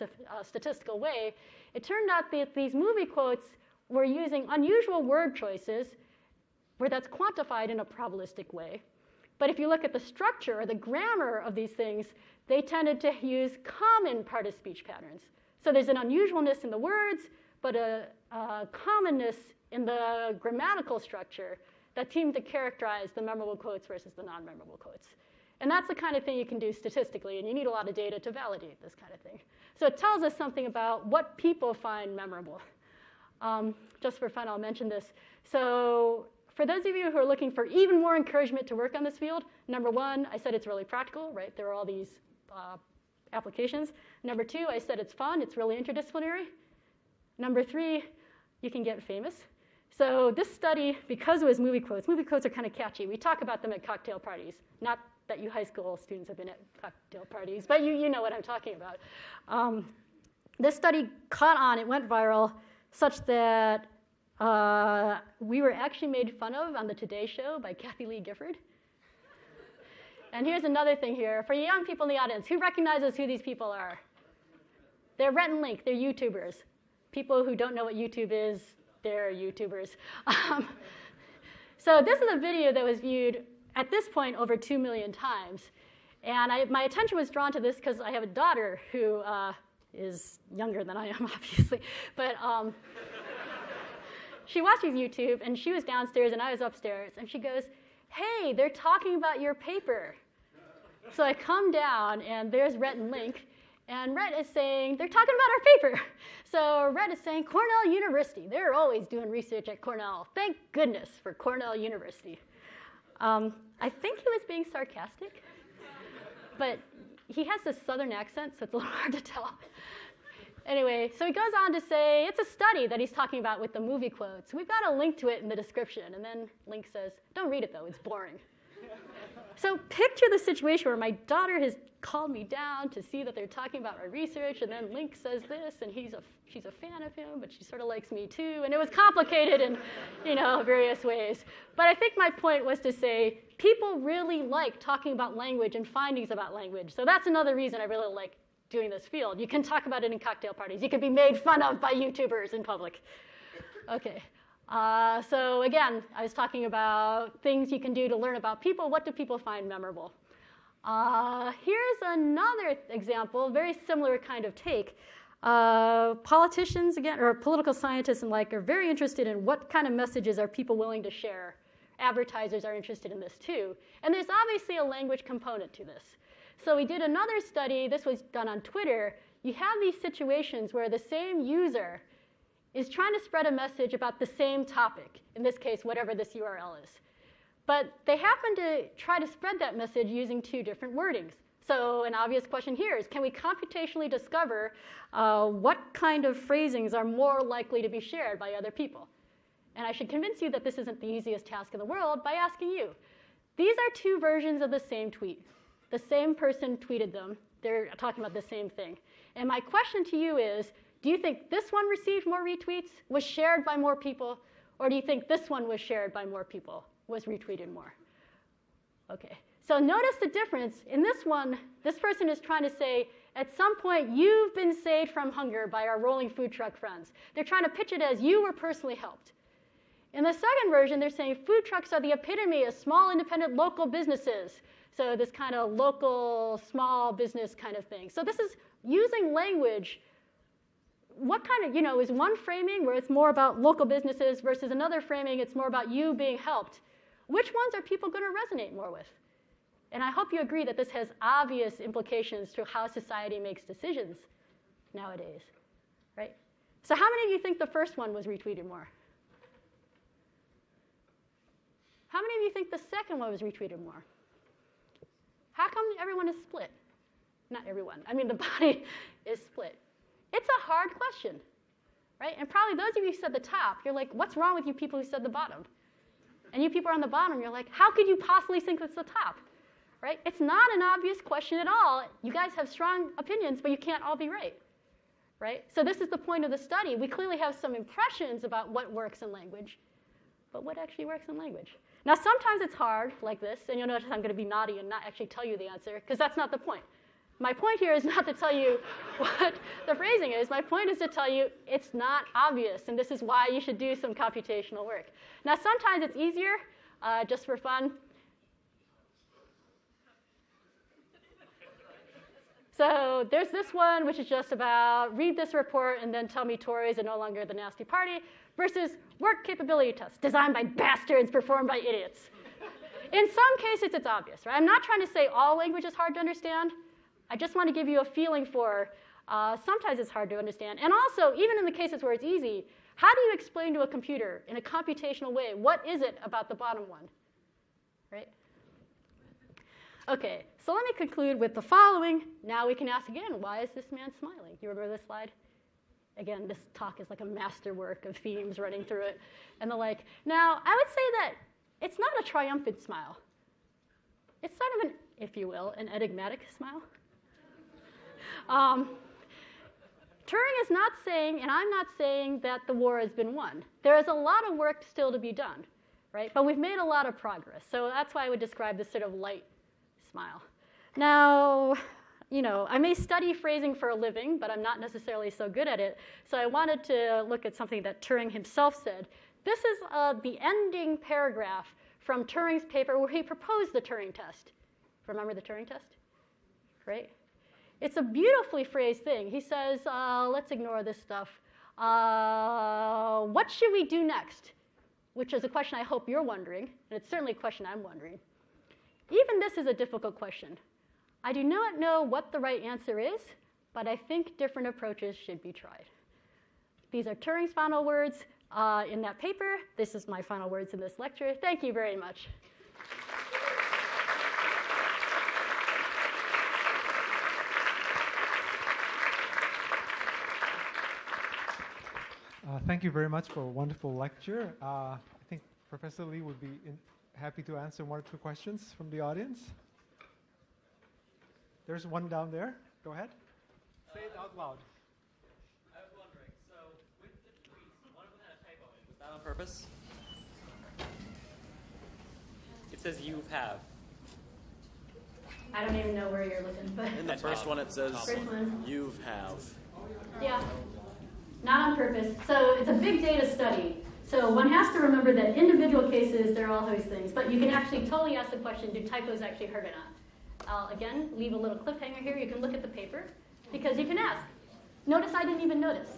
statistical way. It turned out that these movie quotes were using unusual word choices, where that's quantified in a probabilistic way. But if you look at the structure or the grammar of these things, they tended to use common part-of-speech patterns. So there's an unusualness in the words, but a commonness in the grammatical structure that seemed to characterize the memorable quotes versus the non-memorable quotes. And that's the kind of thing you can do statistically, and you need a lot of data to validate this kind of thing. So it tells us something about what people find memorable. Just for fun, I'll mention this. So for those of you who are looking for even more encouragement to work on this field, number 1, I said it's really practical, right? There are all these applications. Number 2, I said it's fun. It's really interdisciplinary. Number 3, you can get famous. So this study, because it was movie quotes are kind of catchy. We talk about them at cocktail parties. Not that you high school students have been at cocktail parties, but you know what I'm talking about. This study caught on. It went viral, such that we were actually made fun of on the Today Show by Kathy Lee Gifford. And here's another thing here. For young people in the audience, who recognizes who these people are? They're Rhett and Link. They're YouTubers. People who don't know what YouTube is, they're YouTubers. So this is a video that was viewed, at this point, over 2 million times. And my attention was drawn to this because I have a daughter who is younger than I am, obviously. But she watches YouTube, and she was downstairs, and I was upstairs. And she goes, "Hey, they're talking about your paper." So I come down, and there's Rhett and Link. And Rhett is saying, they're talking about our paper. So Rhett is saying, Cornell University. They're always doing research at Cornell. Thank goodness for Cornell University. I think he was being sarcastic. But he has this southern accent, so it's a little hard to tell. Anyway, so he goes on to say, it's a study that he's talking about with the movie quotes. We've got a link to it in the description. And then Link says, don't read it, though. It's boring. So picture the situation where my daughter has called me down to see that they're talking about my research, and then Link says this, and she's a fan of him, but she sort of likes me too, and it was complicated in various ways. But I think my point was to say people really like talking about language and findings about language. So that's another reason I really like doing this field. You can talk about it in cocktail parties. You can be made fun of by YouTubers in public. Okay. So again, I was talking about things you can do to learn about people. What do people find memorable? Here's another example, very similar kind of take. Politicians, again, or political scientists and like, are very interested in what kind of messages are people willing to share. Advertisers are interested in this too. And there's obviously a language component to this. So we did another study. This was done on Twitter. You have these situations where the same user is trying to spread a message about the same topic, in this case, whatever this URL is. But they happen to try to spread that message using two different wordings. So an obvious question here is, can we computationally discover what kind of phrasings are more likely to be shared by other people? And I should convince you that this isn't the easiest task in the world by asking you. These are two versions of the same tweet. The same person tweeted them. They're talking about the same thing. And my question to you is, do you think this one received more retweets, was shared by more people, or do you think this one was shared by more people, was retweeted more? Okay, so notice the difference. In this one, this person is trying to say, at some point, you've been saved from hunger by our rolling food truck friends. They're trying to pitch it as you were personally helped. In the second version, they're saying food trucks are the epitome of small, independent, local businesses. So this kind of local, small business kind of thing. So this is using language. What kind of, is one framing where it's more about local businesses versus another framing, it's more about you being helped? Which ones are people going to resonate more with? And I hope you agree that this has obvious implications to how society makes decisions nowadays, right? So how many of you think the first one was retweeted more? How many of you think the second one was retweeted more? How come everyone is split? Not everyone. I mean, the body is split. It's a hard question, right? And probably those of you who said the top, you're like, what's wrong with you people who said the bottom? And you people on the bottom, you're like, how could you possibly think it's the top, right? It's not an obvious question at all. You guys have strong opinions, but you can't all be right, right? So this is the point of the study. We clearly have some impressions about what works in language, but what actually works in language? Now, sometimes it's hard like this, and you'll notice I'm going to be naughty and not actually tell you the answer, because that's not the point. My point here is not to tell you what the phrasing is. My point is to tell you it's not obvious, and this is why you should do some computational work. Now, sometimes it's easier, just for fun. So there's this one, which is just about read this report and then tell me Tories are no longer the nasty party, versus work capability tests designed by bastards, performed by idiots. In some cases, it's obvious, right? I'm not trying to say all language is hard to understand. I just want to give you a feeling for sometimes it's hard to understand. And also, even in the cases where it's easy, how do you explain to a computer in a computational way what is it about the bottom one, right? Okay, so let me conclude with the following. Now we can ask again, why is this man smiling? You remember this slide? Again, this talk is like a masterwork of themes running through it and the like. Now, I would say that it's not a triumphant smile. It's sort of an, if you will, an enigmatic smile. Turing is not saying, and I'm not saying, that the war has been won. There is a lot of work still to be done, right? But we've made a lot of progress. So that's why I would describe this sort of light smile. Now, I may study phrasing for a living, but I'm not necessarily so good at it. So I wanted to look at something that Turing himself said. This is the ending paragraph from Turing's paper where he proposed the Turing test. Remember the Turing test? Right? It's a beautifully phrased thing. He says, let's ignore this stuff. What should we do next? Which is a question I hope you're wondering, and it's certainly a question I'm wondering. Even this is a difficult question. I do not know what the right answer is, but I think different approaches should be tried. These are Turing's final words in that paper. This is my final words in this lecture. Thank you very much. Thank you very much for a wonderful lecture. I think Professor Lee would be happy to answer one or two questions from the audience. There's one down there. Go ahead. Say it out loud. I was wondering, so with the tweets, one of them had a typo in it. Was that on purpose? It says you have. I don't even know where you're looking, but In the first one, it says first one. you have. Yeah, not on purpose. So it's a big data study. So one has to remember that individual cases, there are all those things. But you can actually totally ask the question, do typos actually hurt or not? I'll, again, leave a little cliffhanger here. You can look at the paper, because you can ask. Notice I didn't even notice.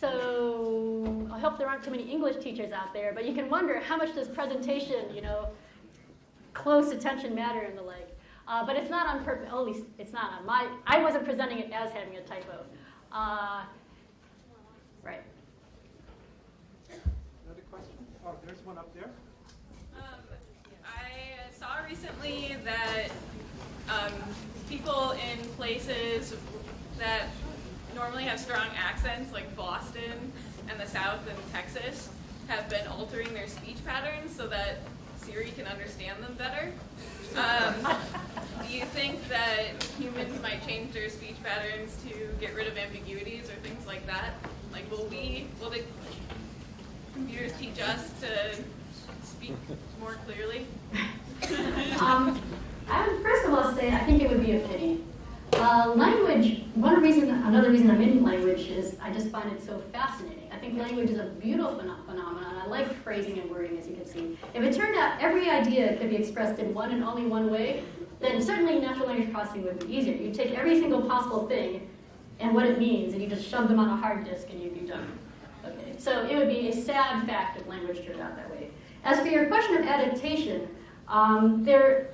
So I hope there aren't too many English teachers out there, but you can wonder how much does presentation, close attention matter and the like. But it's not on purpose. At least it's not on my. I wasn't presenting it as having a typo. Right. Another question? Oh, there's one up there. I saw recently that people in places that normally have strong accents, like Boston and the South and Texas, have been altering their speech patterns so that Siri can understand them better. Do you think that humans might change their speech patterns to get rid of ambiguities or things like that? Like, will the computers teach us to speak more clearly? I would first of all say I think it would be a pity. Language, another reason I'm in language is I just find it so fascinating. I think language is a beautiful phenomenon. I like phrasing and wording, as you can see. If it turned out every idea could be expressed in one and only one way, then certainly natural language processing would be easier. You take every single possible thing and what it means, and you just shove them on a hard disk, and you'd be done. Okay, so it would be a sad fact if language turned out that way. As for your question of adaptation, there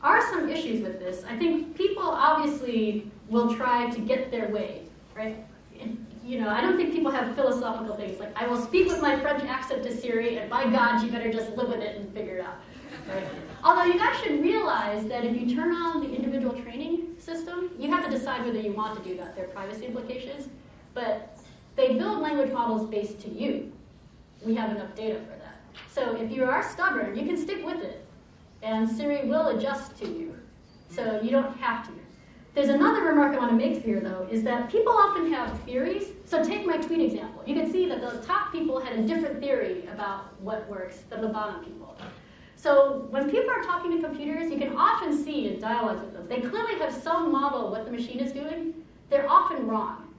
are some issues with this. I think people obviously will try to get their way, right? And, I don't think people have philosophical things like, I will speak with my French accent to Siri, and by God, you better just live with it and figure it out. Right? Although you guys should realize that if you turn on the individual training system, you have to decide whether you want to do that. There are privacy implications, but they build language models based to you. We have enough data for that. So if you are stubborn, you can stick with it, and Siri will adjust to you. So you don't have to. There's another remark I want to make here, though, is that people often have theories. So take my tweet example. You can see that the top people had a different theory about what works than the bottom people. So when people are talking to computers, you can often see in dialogues with them, they clearly have some model of what the machine is doing. They're often wrong,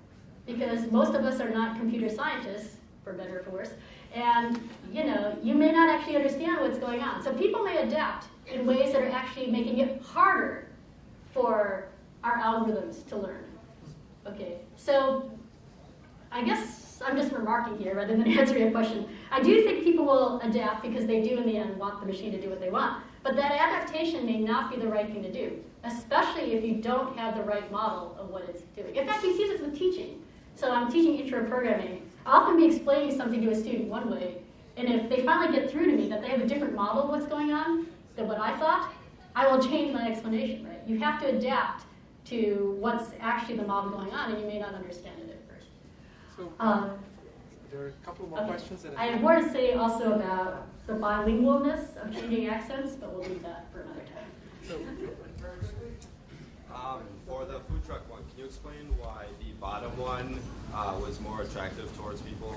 because most of us are not computer scientists, for better or for worse. And, you may not actually understand what's going on. So people may adapt in ways that are actually making it harder for our algorithms to learn. Okay, so I guess I'm just remarking here rather than answering a question. I do think people will adapt because they do in the end want the machine to do what they want. But that adaptation may not be the right thing to do, especially if you don't have the right model of what it's doing. In fact, you see this with teaching. So I'm teaching intro programming. I'll often be explaining something to a student one way, and if they finally get through to me that they have a different model of what's going on than what I thought, I will change my explanation, right? You have to adapt to what's actually the model going on, and you may not understand it at first. So there are a couple more questions. I have more to say also about the bilingualness of changing accents, but we'll leave that for another time. For the food truck one, can you explain why the bottom one was more attractive towards people?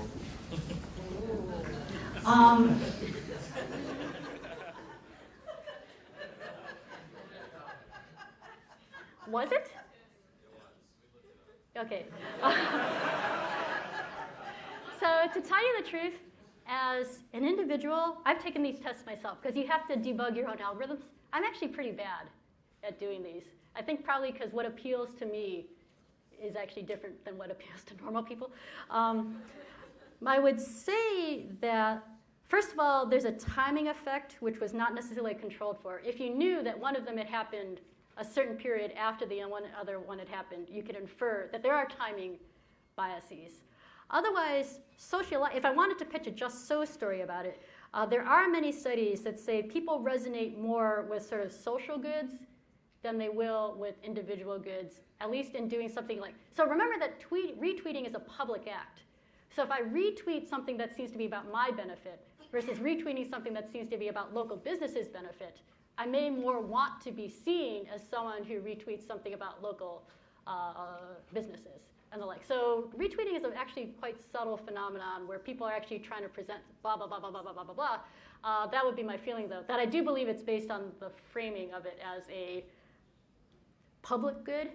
Was it? Okay. So to tell you the truth, as an individual, I've taken these tests myself because you have to debug your own algorithms. I'm actually pretty bad at doing these. I think probably because what appeals to me is actually different than what appeals to normal people. I would say that, first of all, there's a timing effect which was not necessarily controlled for. If you knew that one of them had happened a certain period after the other one had happened, you could infer that there are timing biases. Otherwise, if I wanted to pitch a just so story about it, there are many studies that say people resonate more with sort of social goods than they will with individual goods, at least in doing something like, so remember that retweeting is a public act. So if I retweet something that seems to be about my benefit versus retweeting something that seems to be about local businesses' benefit, I may more want to be seen as someone who retweets something about local businesses and the like. So retweeting is actually quite subtle phenomenon where people are actually trying to present blah, blah, blah, blah, blah, blah, blah, blah, blah. That would be my feeling, though, that I do believe it's based on the framing of it as a public good,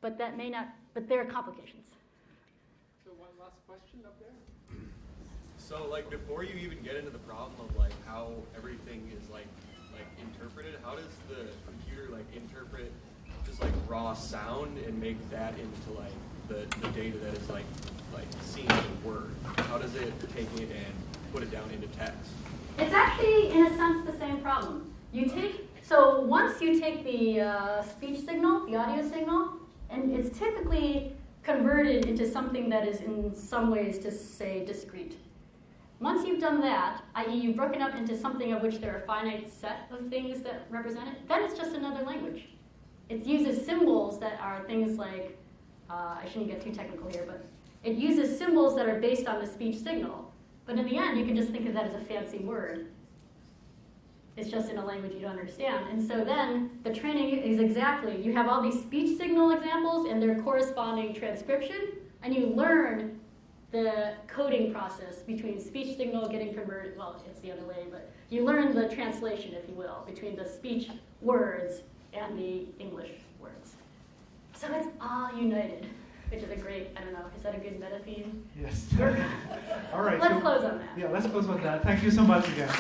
but that may not, but there are complications. So one last question up there. So like before you even get into the problem of like how everything is like interpreted, how does the computer like interpret just like raw sound and make that into like the data that is like seen in Word? How does it take it and put it down into text? It's actually, in a sense, the same problem. So once you take the speech signal, the audio signal, and it's typically converted into something that is in some ways, to say, discrete. Once you've done that, i.e. you've broken up into something of which there are a finite set of things that represent it, then it's just another language. It uses symbols that are things like, I shouldn't get too technical here, but it uses symbols that are based on the speech signal. But in the end, you can just think of that as a fancy word. It's just in a language you don't understand. And so then the training is exactly, you have all these speech signal examples and their corresponding transcription, and you learn the coding process between speech signal getting converted, well, it's the other way, but you learn the translation, if you will, between the speech words and the English words. So it's all united, which is a great, I don't know, is that a good meta theme? Yes. All right. Let's close on that. Yeah, let's close with that. Thank you so much again.